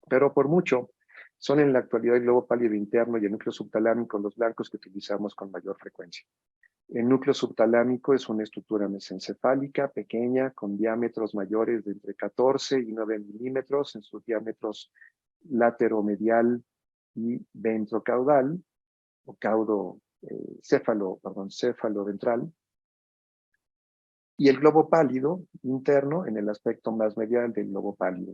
pero por mucho son en la actualidad el lobo pálido interno y el núcleo subtalámico los blancos que utilizamos con mayor frecuencia. El núcleo subtalámico es una estructura mesencefálica pequeña con diámetros mayores de entre 14 y 9 milímetros en sus diámetros lateromedial y ventrocaudal, o céfalo-ventral. Y el globo pálido interno en el aspecto más medial del globo pálido.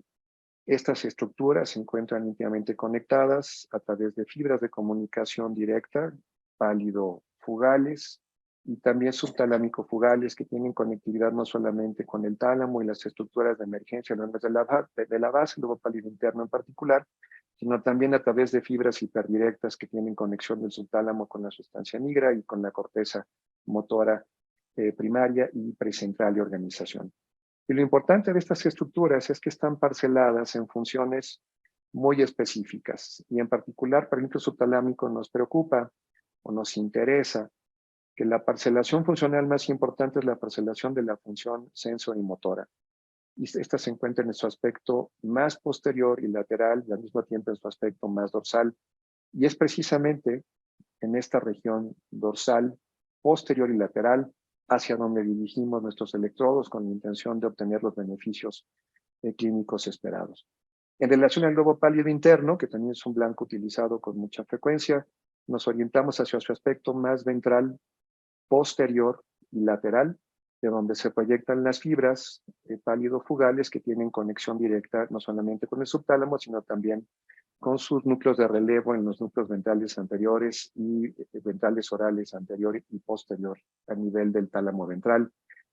Estas estructuras se encuentran íntimamente conectadas a través de fibras de comunicación directa, pálido-fugales, y también subtalámico-fugales, que tienen conectividad no solamente con el tálamo y las estructuras de emergencia de la base, el globo pálido interno en particular, sino también a través de fibras hiperdirectas que tienen conexión del subtálamo con la sustancia nigra y con la corteza motora primaria y precentral de organización. Y lo importante de estas estructuras es que están parceladas en funciones muy específicas, y en particular para el núcleo subtalámico nos preocupa o nos interesa que la parcelación funcional más importante es la parcelación de la función sensorimotora. Y esta se encuentra en su aspecto más posterior y lateral, y al mismo tiempo en su aspecto más dorsal. Y es precisamente en esta región dorsal, posterior y lateral, hacia donde dirigimos nuestros electrodos con la intención de obtener los beneficios clínicos esperados. En relación al globo pálido interno, que también es un blanco utilizado con mucha frecuencia, nos orientamos hacia su aspecto más ventral, posterior y lateral, de donde se proyectan las fibras pálido-fugales que tienen conexión directa no solamente con el subtálamo, sino también con sus núcleos de relevo en los núcleos ventrales anteriores y ventrales orales anterior y posterior a nivel del tálamo ventral,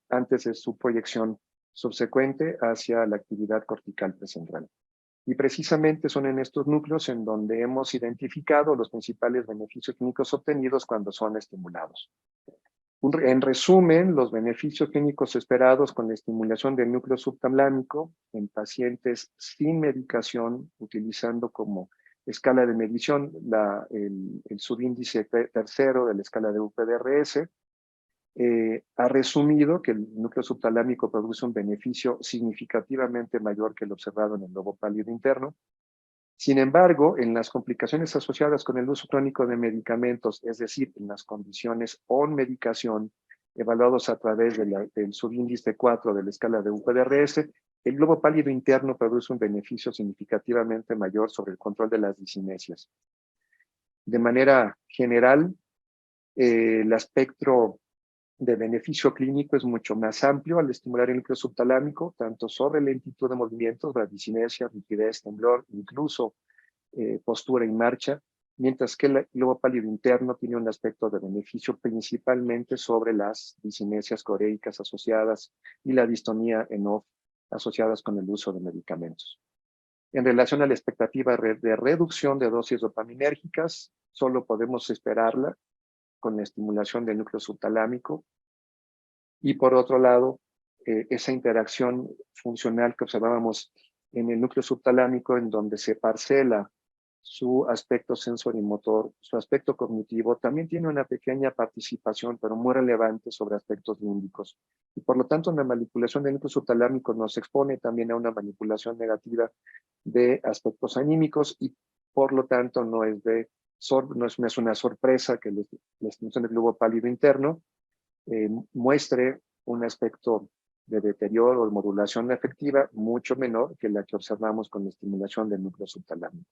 antes de su proyección subsecuente hacia la actividad cortical precentral. Y precisamente son en estos núcleos en donde hemos identificado los principales beneficios clínicos obtenidos cuando son estimulados. En resumen, los beneficios clínicos esperados con la estimulación del núcleo subtalámico en pacientes sin medicación, utilizando como escala de medición el subíndice tercero de la escala de UPDRS, ha resumido que el núcleo subtalámico produce un beneficio significativamente mayor que el observado en el lobo pálido interno. Sin embargo, en las complicaciones asociadas con el uso crónico de medicamentos, es decir, en las condiciones on medicación, evaluados a través del subíndice 4 de la escala de UPDRS, el globo pálido interno produce un beneficio significativamente mayor sobre el control de las discinesias. De manera general, el espectro de beneficio clínico es mucho más amplio al estimular el núcleo subtalámico, tanto sobre lentitud de movimientos, bradicinesia, rigidez, temblor, incluso postura y marcha, mientras que el globo pálido interno tiene un aspecto de beneficio principalmente sobre las discinesias coréicas asociadas y la distonía en off asociadas con el uso de medicamentos. En relación a la expectativa de reducción de dosis dopaminérgicas, solo podemos esperarla con la estimulación del núcleo subtalámico. Y por otro lado, esa interacción funcional que observábamos en el núcleo subtalámico, en donde se parcela su aspecto sensorimotor, su aspecto cognitivo, también tiene una pequeña participación, pero muy relevante, sobre aspectos límbicos. Y por lo tanto, la manipulación del núcleo subtalámico nos expone también a una manipulación negativa de aspectos anímicos, y por lo tanto no es una sorpresa que la estimulación del globo pálido interno muestre un aspecto de deterioro o de modulación efectiva mucho menor que la que observamos con la estimulación del núcleo subtalámico.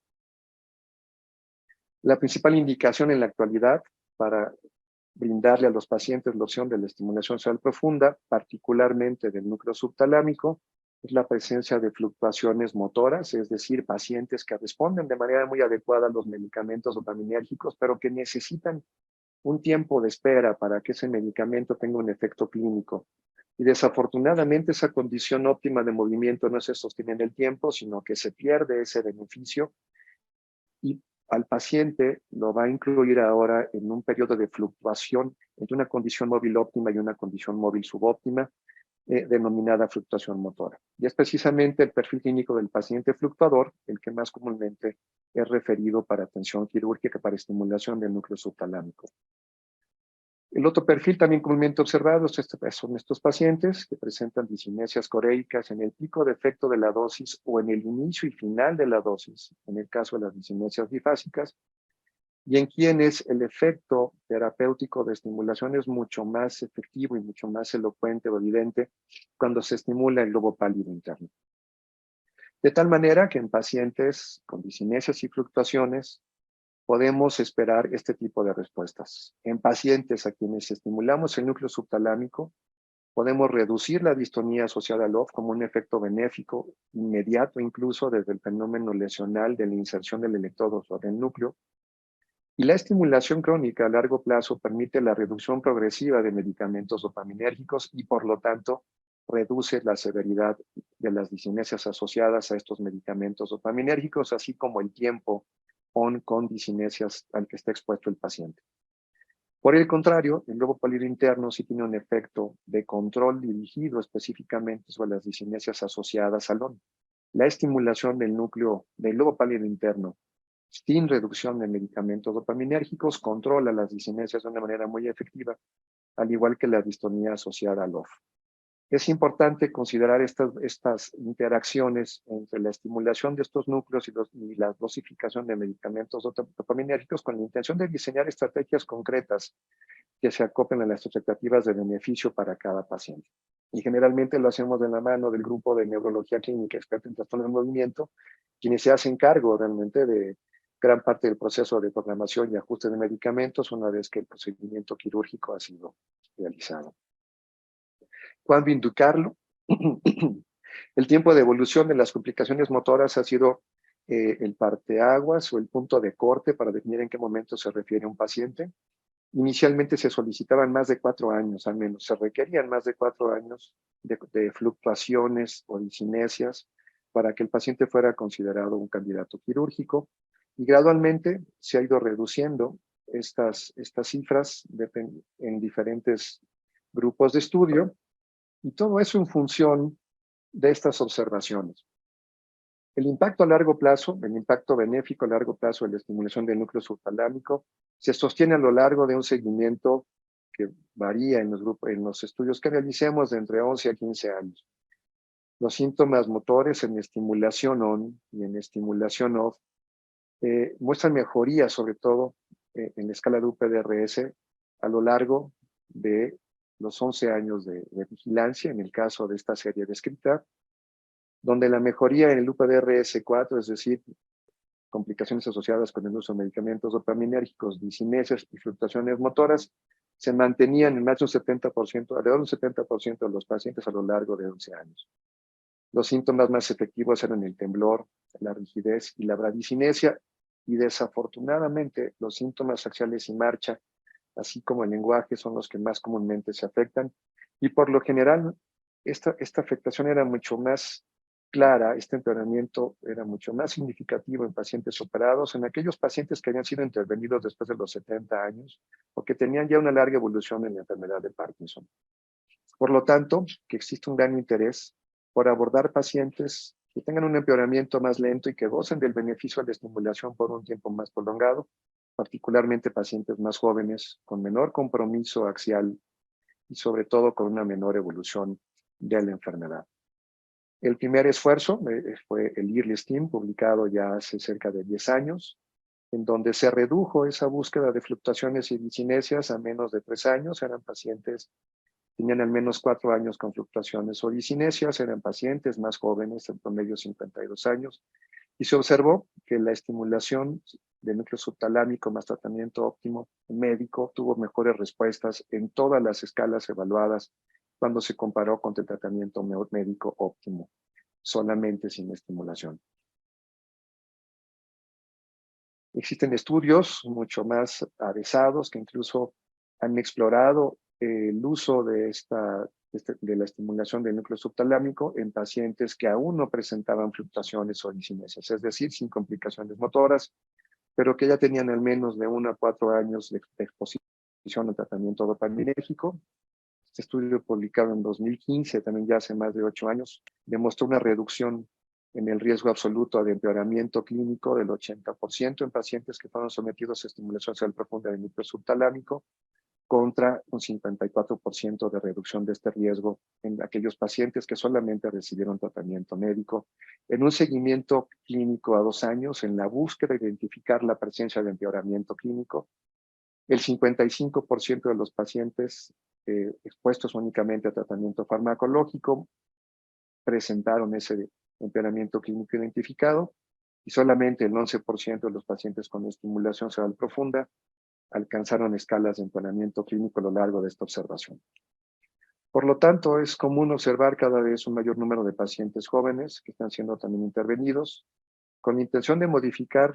La principal indicación en la actualidad para brindarle a los pacientes la opción de la estimulación cerebral profunda, particularmente del núcleo subtalámico, es la presencia de fluctuaciones motoras, es decir, pacientes que responden de manera muy adecuada a los medicamentos dopaminérgicos, pero que necesitan un tiempo de espera para que ese medicamento tenga un efecto clínico. Y desafortunadamente esa condición óptima de movimiento no se sostiene en el tiempo, sino que se pierde ese beneficio y al paciente lo va a incluir ahora en un periodo de fluctuación entre una condición móvil óptima y una condición móvil subóptima, denominada fluctuación motora. Y es precisamente el perfil clínico del paciente fluctuador el que más comúnmente es referido para atención quirúrgica para estimulación del núcleo subtalámico. El otro perfil también comúnmente observado son estos pacientes que presentan discinesias coreicas en el pico de efecto de la dosis o en el inicio y final de la dosis, en el caso de las discinesias bifásicas, y en quienes el efecto terapéutico de estimulación es mucho más efectivo y mucho más elocuente o evidente cuando se estimula el lobo pálido interno. De tal manera que en pacientes con discinesias y fluctuaciones podemos esperar este tipo de respuestas. En pacientes a quienes estimulamos el núcleo subtalámico, podemos reducir la distonía asociada al OFF como un efecto benéfico, inmediato incluso desde el fenómeno lesional de la inserción del electrodo sobre el núcleo. Y la estimulación crónica a largo plazo permite la reducción progresiva de medicamentos dopaminérgicos y por lo tanto reduce la severidad de las discinesias asociadas a estos medicamentos dopaminérgicos, así como el tiempo con discinesias al que está expuesto el paciente. Por el contrario, el lobo pálido interno sí tiene un efecto de control dirigido específicamente sobre las discinesias asociadas al ON. La estimulación del núcleo del lobo pálido interno sin reducción de medicamentos dopaminérgicos controla las discinesias de una manera muy efectiva, al igual que la distonía asociada al OFF. Es importante considerar estas interacciones entre la estimulación de estos núcleos y la dosificación de medicamentos dopaminérgicos con la intención de diseñar estrategias concretas que se acoplen a las expectativas de beneficio para cada paciente. Y generalmente lo hacemos de la mano del grupo de neurología clínica experto en trastornos del movimiento, quienes se hacen cargo realmente de gran parte del proceso de programación y ajuste de medicamentos una vez que el procedimiento quirúrgico ha sido realizado. ¿Cuándo indicarlo? El tiempo de evolución de las complicaciones motoras ha sido el parteaguas o el punto de corte para definir en qué momento se refiere un paciente. Inicialmente se solicitaban más de 4 años, al menos. Se requerían más de 4 años de fluctuaciones o discinesias para que el paciente fuera considerado un candidato quirúrgico. Y gradualmente se ha ido reduciendo estas cifras en diferentes grupos de estudio. Y todo eso en función de estas observaciones. El impacto a largo plazo, el impacto benéfico a largo plazo de la estimulación del núcleo subtalámico se sostiene a lo largo de un seguimiento que varía en los estudios que realicemos de entre 11 a 15 años. Los síntomas motores en estimulación ON y en estimulación OFF muestran mejoría, sobre todo en la escala de UPDRS, a lo largo de los 11 años de vigilancia, en el caso de esta serie descrita, donde la mejoría en el UPDRS-4, es decir, complicaciones asociadas con el uso de medicamentos dopaminérgicos, discinesias y fluctuaciones motoras, se mantenían en más de un 70%, alrededor de un 70% de los pacientes a lo largo de 11 años. Los síntomas más efectivos eran el temblor, la rigidez y la bradicinesia, y desafortunadamente los síntomas axiales y marcha, así como el lenguaje, son los que más comúnmente se afectan. Y por lo general, esta afectación era mucho más clara, este empeoramiento era mucho más significativo en pacientes operados, en aquellos pacientes que habían sido intervenidos después de los 70 años o que tenían ya una larga evolución en la enfermedad de Parkinson. Por lo tanto, que existe un gran interés por abordar pacientes que tengan un empeoramiento más lento y que gocen del beneficio de la estimulación por un tiempo más prolongado, particularmente pacientes más jóvenes, con menor compromiso axial y sobre todo con una menor evolución de la enfermedad. El primer esfuerzo fue el Early STEAM, publicado ya hace cerca de 10 años, en donde se redujo esa búsqueda de fluctuaciones y discinesias a menos de 3 años. Eran pacientes que tenían al menos 4 años con fluctuaciones o discinesias, eran pacientes más jóvenes, en promedio 52 años, Y se observó que la estimulación del núcleo subtalámico más tratamiento óptimo médico tuvo mejores respuestas en todas las escalas evaluadas cuando se comparó con el tratamiento médico óptimo, solamente sin estimulación. Existen estudios mucho más avesados que incluso han explorado el uso de la estimulación del núcleo subtalámico en pacientes que aún no presentaban fluctuaciones o disinesias, es decir, sin complicaciones motoras, pero que ya tenían al menos de 1 a 4 años de exposición al tratamiento dopaminérgico. Este estudio publicado en 2015, también ya hace más de 8 años, demostró una reducción en el riesgo absoluto de empeoramiento clínico del 80% en pacientes que fueron sometidos a estimulación cerebral profunda del núcleo subtalámico, contra un 54% de reducción de este riesgo en aquellos pacientes que solamente recibieron tratamiento médico, en un seguimiento clínico a 2 años, en la búsqueda de identificar la presencia de empeoramiento clínico. El 55% de los pacientes expuestos únicamente a tratamiento farmacológico presentaron ese empeoramiento clínico identificado, y solamente el 11% de los pacientes con estimulación cerebral profunda alcanzaron escalas de empeoramiento clínico a lo largo de esta observación. Por lo tanto, es común observar cada vez un mayor número de pacientes jóvenes que están siendo también intervenidos con la intención de modificar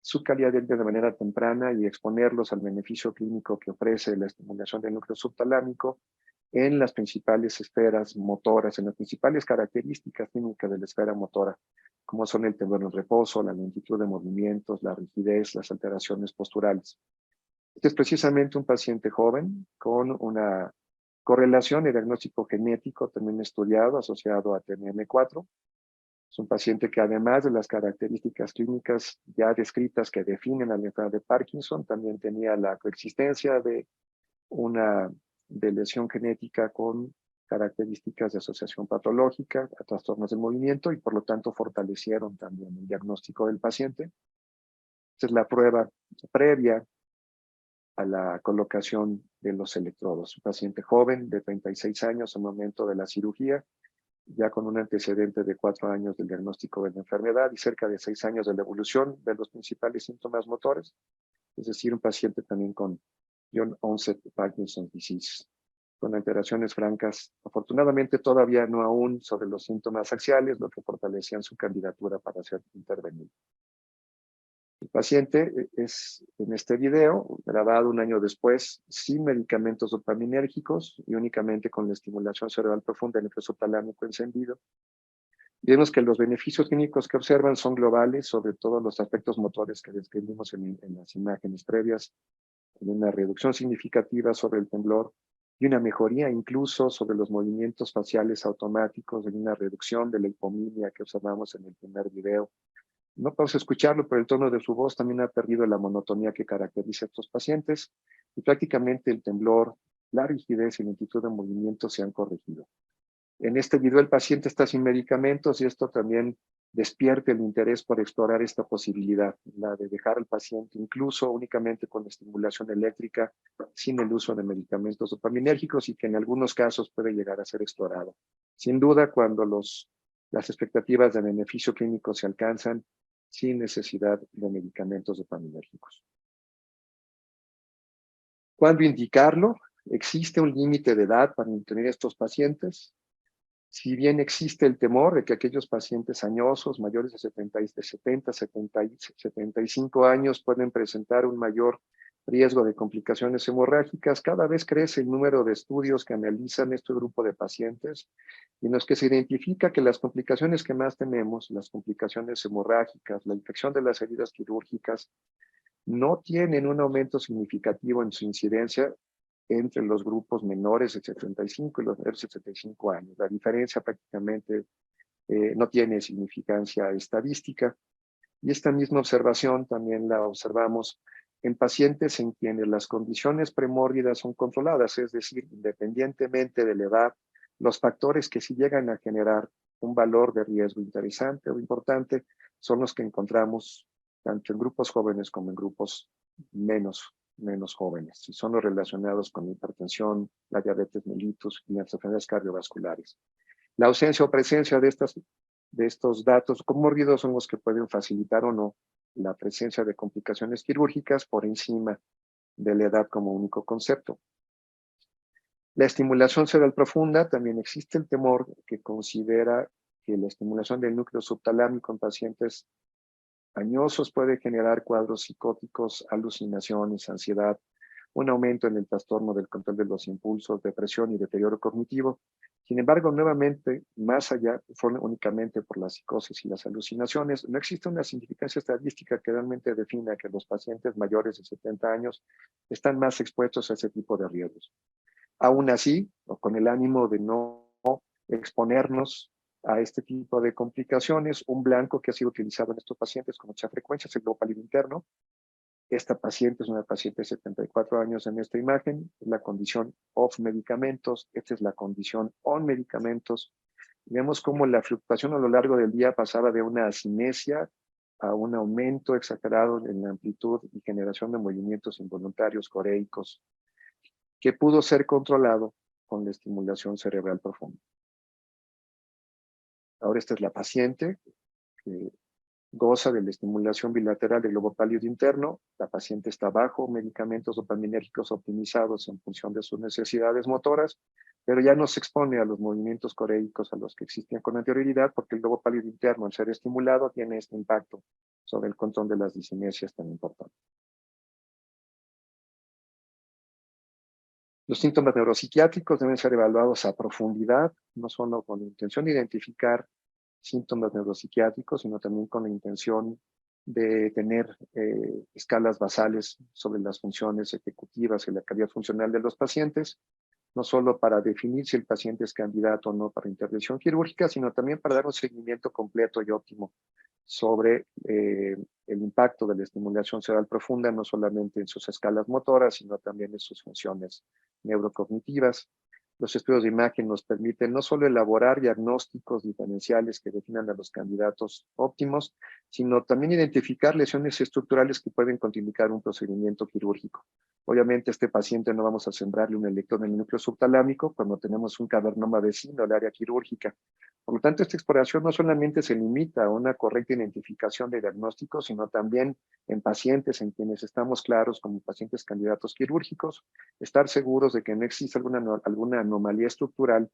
su calidad de vida de manera temprana y exponerlos al beneficio clínico que ofrece la estimulación del núcleo subtalámico en las principales esferas motoras, en las principales características clínicas de la esfera motora, como son el temblor en reposo, la lentitud de movimientos, la rigidez, las alteraciones posturales. Este es precisamente un paciente joven con una correlación y diagnóstico genético también estudiado asociado a TNM4. Es un paciente que además de las características clínicas ya descritas que definen la enfermedad de Parkinson, también tenía la coexistencia de una lesión genética con características de asociación patológica a trastornos del movimiento y por lo tanto fortalecieron también el diagnóstico del paciente. Esta es la prueba previa a la colocación de los electrodos. Un paciente joven de 36 años al momento de la cirugía, ya con un antecedente de 4 años del diagnóstico de la enfermedad y cerca de 6 años de la evolución de los principales síntomas motores, es decir, un paciente también con John Onset Parkinson's Disease, con alteraciones francas, afortunadamente todavía no aún sobre los síntomas axiales, lo que fortalecían su candidatura para ser intervenido. El paciente es, en este video, grabado 1 año después, sin medicamentos dopaminérgicos y únicamente con la estimulación cerebral profunda en el núcleo subtalámico encendido. Vemos que los beneficios clínicos que observan son globales, sobre todo los aspectos motores que describimos en las imágenes previas, en una reducción significativa sobre el temblor y una mejoría incluso sobre los movimientos faciales automáticos, en una reducción de la hipomilia que observamos en el primer video. No podemos escucharlo, pero el tono de su voz también ha perdido la monotonía que caracteriza a estos pacientes y prácticamente el temblor, la rigidez y la lentitud de movimiento se han corregido. En este video el paciente está sin medicamentos y esto también despierta el interés por explorar esta posibilidad, la de dejar al paciente incluso únicamente con estimulación eléctrica sin el uso de medicamentos dopaminérgicos y que en algunos casos puede llegar a ser explorado. Sin duda, cuando las expectativas de beneficio clínico se alcanzan sin necesidad de medicamentos dopaminérgicos. ¿Cuándo indicarlo? ¿Existe un límite de edad para intervenir a estos pacientes? Si bien existe el temor de que aquellos pacientes añosos, mayores de 75 años, pueden presentar un mayor riesgo de complicaciones hemorrágicas, cada vez crece el número de estudios que analizan este grupo de pacientes en los que se identifica que las complicaciones que más tenemos, las complicaciones hemorrágicas, la infección de las heridas quirúrgicas, no tienen un aumento significativo en su incidencia entre los grupos menores de 75 y los mayores de 75 años. La diferencia prácticamente no tiene significancia estadística. Y esta misma observación también la observamos en pacientes en quienes las condiciones premórbidas son controladas, es decir, independientemente de la edad, los factores que sí llegan a generar un valor de riesgo interesante o importante son los que encontramos tanto en grupos jóvenes como en grupos menos jóvenes, y son los relacionados con la hipertensión, la diabetes mellitus y las enfermedades cardiovasculares. La ausencia o presencia de de estos datos comórbidos son los que pueden facilitar o no la presencia de complicaciones quirúrgicas por encima de la edad como único concepto. La estimulación cerebral profunda, también existe el temor que considera que la estimulación del núcleo subtalámico en pacientes añosos puede generar cuadros psicóticos, alucinaciones, ansiedad, un aumento en el trastorno del control de los impulsos, depresión y deterioro cognitivo. Sin embargo, nuevamente, más allá, fue únicamente por la psicosis y las alucinaciones, no existe una significancia estadística que realmente defina que los pacientes mayores de 70 años están más expuestos a ese tipo de riesgos. Aún así, o con el ánimo de no exponernos a este tipo de complicaciones, un blanco que ha sido utilizado en estos pacientes con mucha frecuencia es el globo pálido interno. Esta paciente es una paciente de 74 años en esta imagen, es la condición off medicamentos, esta es la condición on medicamentos. Vemos cómo la fluctuación a lo largo del día pasaba de una asinesia a un aumento exagerado en la amplitud y generación de movimientos involuntarios coréicos, que pudo ser controlado con la estimulación cerebral profunda. Ahora esta es la paciente que goza de la estimulación bilateral del globo pálido interno. La paciente está bajo medicamentos dopaminérgicos optimizados en función de sus necesidades motoras, pero ya no se expone a los movimientos coréicos a los que existían con anterioridad, porque el globo pálido interno, al ser estimulado, tiene este impacto sobre el control de las disinesias tan importantes. Los síntomas neuropsiquiátricos deben ser evaluados a profundidad, no solo con la intención de identificar síntomas neuropsiquiátricos, sino también con la intención de tener escalas basales sobre las funciones ejecutivas y la calidad funcional de los pacientes, no solo para definir si el paciente es candidato o no para intervención quirúrgica, sino también para dar un seguimiento completo y óptimo sobre el impacto de la estimulación cerebral profunda, no solamente en sus escalas motoras, sino también en sus funciones neurocognitivas. Los estudios de imagen nos permiten no solo elaborar diagnósticos diferenciales que definan a los candidatos óptimos, sino también identificar lesiones estructurales que pueden contraindicar un procedimiento quirúrgico. Obviamente, a este paciente no vamos a sembrarle un electrodo en el núcleo subtalámico cuando tenemos un cavernoma vecino al área quirúrgica. Por lo tanto, esta exploración no solamente se limita a una correcta identificación de diagnósticos, sino también en pacientes en quienes estamos claros como pacientes candidatos quirúrgicos, estar seguros de que no existe alguna anomalía estructural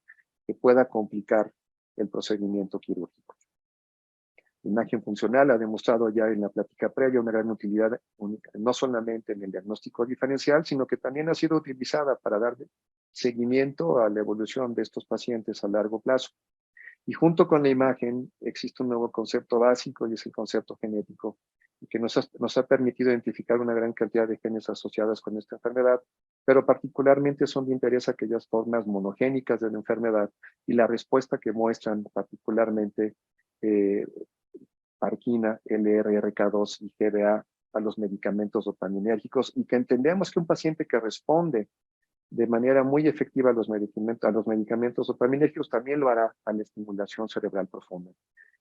que pueda complicar el procedimiento quirúrgico. La imagen funcional ha demostrado ya en la plática previa una gran utilidad no solamente en el diagnóstico diferencial, sino que también ha sido utilizada para dar seguimiento a la evolución de estos pacientes a largo plazo. Y junto con la imagen existe un nuevo concepto básico y es el concepto genético, que nos ha permitido identificar una gran cantidad de genes asociadas con esta enfermedad, pero particularmente son de interés aquellas formas monogénicas de la enfermedad y la respuesta que muestran particularmente Parkina, LRRK2 y GBA a los medicamentos dopaminérgicos, y que entendemos que un paciente que responde de manera muy efectiva a los medicamentos dopaminérgicos también lo hará a la estimulación cerebral profunda.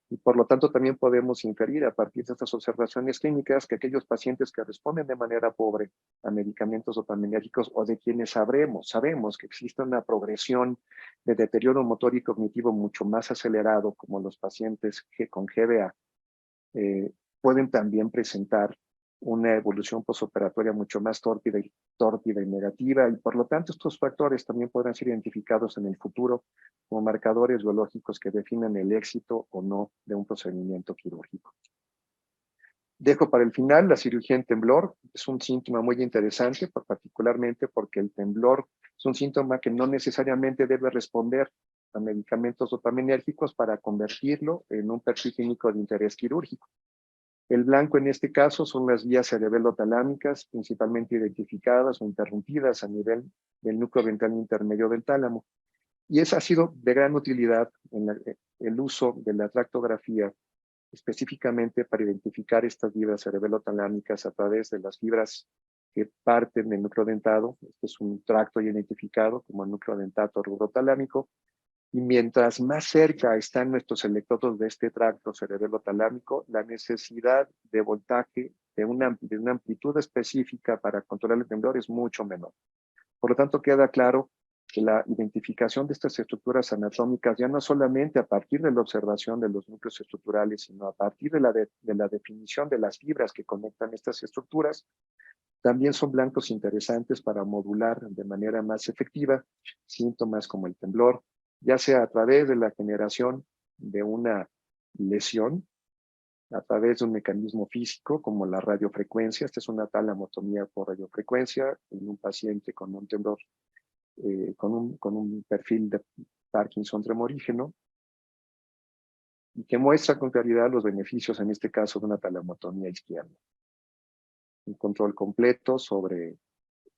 Y por lo tanto también podemos inferir a partir de estas observaciones clínicas que aquellos pacientes que responden de manera pobre a medicamentos dopaminérgicos o de quienes sabemos que existe una progresión de deterioro motor y cognitivo mucho más acelerado, como los pacientes con GBA, pueden también presentar una evolución posoperatoria mucho más tórpida y negativa, y por lo tanto estos factores también podrán ser identificados en el futuro como marcadores biológicos que definan el éxito o no de un procedimiento quirúrgico. Dejo para el final la cirugía en temblor. Es un síntoma muy interesante, particularmente porque el temblor es un síntoma que no necesariamente debe responder a medicamentos dopaminérgicos para convertirlo en un perfil clínico de interés quirúrgico. El blanco en este caso son las vías cerebelotalámicas, principalmente identificadas o interrumpidas a nivel del núcleo ventral intermedio del tálamo. Y esa ha sido de gran utilidad en el uso de la tractografía, específicamente para identificar estas vías cerebelotalámicas a través de las fibras que parten del núcleo dentado. Este es un tracto identificado como el núcleo dentato rubrotalámico. Y mientras más cerca están nuestros electrodos de este tracto cerebelotalámico, la necesidad de voltaje de una amplitud específica para controlar el temblor es mucho menor. Por lo tanto, queda claro la identificación de estas estructuras anatómicas, ya no solamente a partir de la observación de los núcleos estructurales, sino a partir de la definición de las fibras que conectan estas estructuras, también son blancos interesantes para modular de manera más efectiva síntomas como el temblor, ya sea a través de la generación de una lesión, a través de un mecanismo físico como la radiofrecuencia. Esta es una talamotomía por radiofrecuencia en un paciente con un temblor, con un perfil de Parkinson tremorígeno, y que muestra con claridad los beneficios, en este caso, de una talamotomía izquierda. Un control completo sobre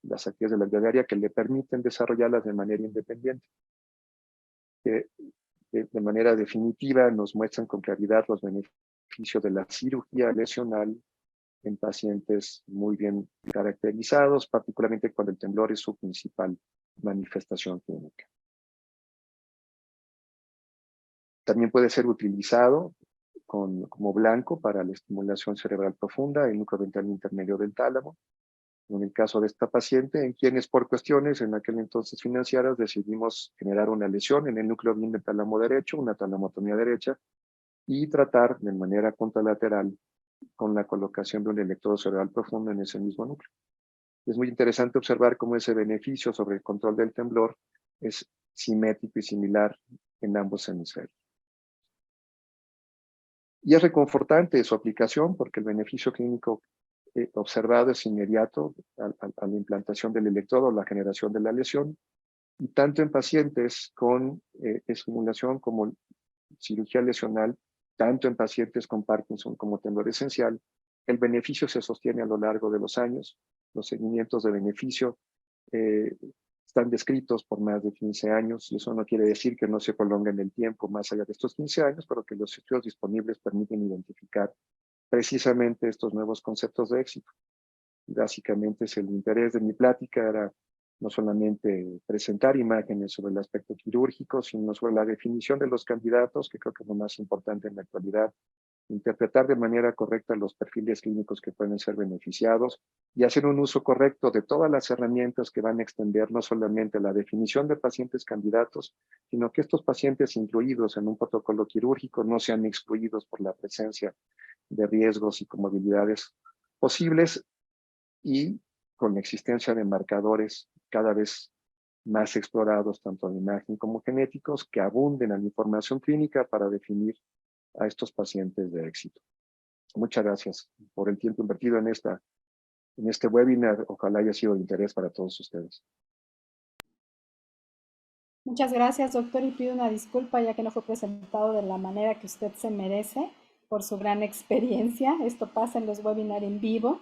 las actividades de la vida diaria que le permiten desarrollarlas de manera independiente. De manera definitiva nos muestran con claridad los beneficios de la cirugía lesional en pacientes muy bien caracterizados, particularmente cuando el temblor es su principal manifestación clínica. También puede ser utilizado como blanco para la estimulación cerebral profunda, el núcleo ventral intermedio del tálamo. En el caso de esta paciente, en quienes por cuestiones en aquel entonces financieras decidimos generar una lesión en el núcleo bien del tálamo derecho, una talamotomía derecha, y tratar de manera contralateral con la colocación de un electrodo cerebral profundo en ese mismo núcleo. Es muy interesante observar cómo ese beneficio sobre el control del temblor es simétrico y similar en ambos hemisferios. Y es reconfortante su aplicación porque el beneficio clínico observado es inmediato a la implantación del electrodo, la generación de la lesión, y tanto en pacientes con estimulación como cirugía lesional, tanto en pacientes con Parkinson como temblor esencial, el beneficio se sostiene a lo largo de los años. Los seguimientos de beneficio están descritos por más de 15 años, y eso no quiere decir que no se prolonguen el tiempo más allá de estos 15 años, pero que los estudios disponibles permiten identificar precisamente estos nuevos conceptos de éxito. Básicamente el interés de mi plática era no solamente presentar imágenes sobre el aspecto quirúrgico, sino sobre la definición de los candidatos, que creo que es lo más importante en la actualidad, interpretar de manera correcta los perfiles clínicos que pueden ser beneficiados y hacer un uso correcto de todas las herramientas que van a extender no solamente la definición de pacientes candidatos, sino que estos pacientes incluidos en un protocolo quirúrgico no sean excluidos por la presencia de riesgos y comorbilidades posibles, y con la existencia de marcadores cada vez más explorados, tanto de imagen como genéticos, que abunden en la información clínica para definir a estos pacientes de éxito. Muchas gracias por el tiempo invertido en este webinar. Ojalá haya sido de interés para todos ustedes. Muchas gracias, doctor, y pido una disculpa ya que no fue presentado de la manera que usted se merece por su gran experiencia. Esto pasa en los webinars en vivo,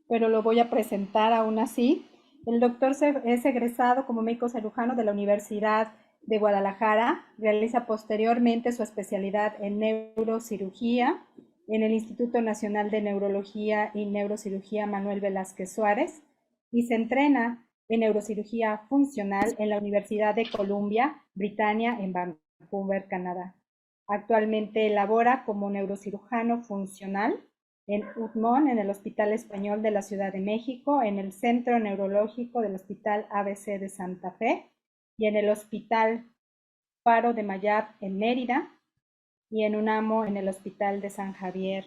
pero lo voy a presentar aún así. El doctor es egresado como médico cirujano de la Universidad de Guadalajara. Realiza posteriormente su especialidad en neurocirugía en el Instituto Nacional de Neurología y Neurocirugía Manuel Velázquez Suárez y se entrena en neurocirugía funcional en la Universidad de Columbia, Britannia, en Vancouver, Canadá. Actualmente labora como neurocirujano funcional en UTMON, en el Hospital Español de la Ciudad de México, en el Centro Neurológico del Hospital ABC de Santa Fe y en el Hospital Faro de Mayab en Mérida y en UNAMO en el Hospital de San Javier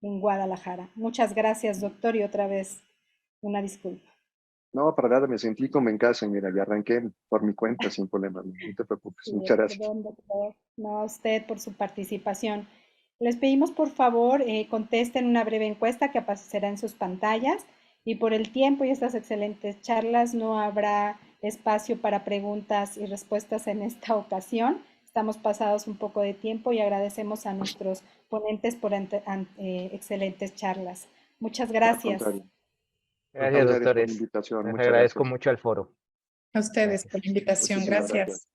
en Guadalajara. Muchas gracias, doctor, y otra vez una disculpa. No, para nada, me sentí como en casa, mira, ya arranqué por mi cuenta sin problema, no te preocupes. Sí, muchas gracias. Perdón, doctor, no a usted por su participación. Les pedimos por favor contesten una breve encuesta que aparecerá en sus pantallas y por el tiempo y estas excelentes charlas no habrá espacio para preguntas y respuestas en esta ocasión. Estamos pasados un poco de tiempo y agradecemos a nuestros ponentes por excelentes charlas. Muchas gracias. Gracias, doctores. Por la invitación. Les agradezco mucho al foro. A ustedes por la invitación. Gracias.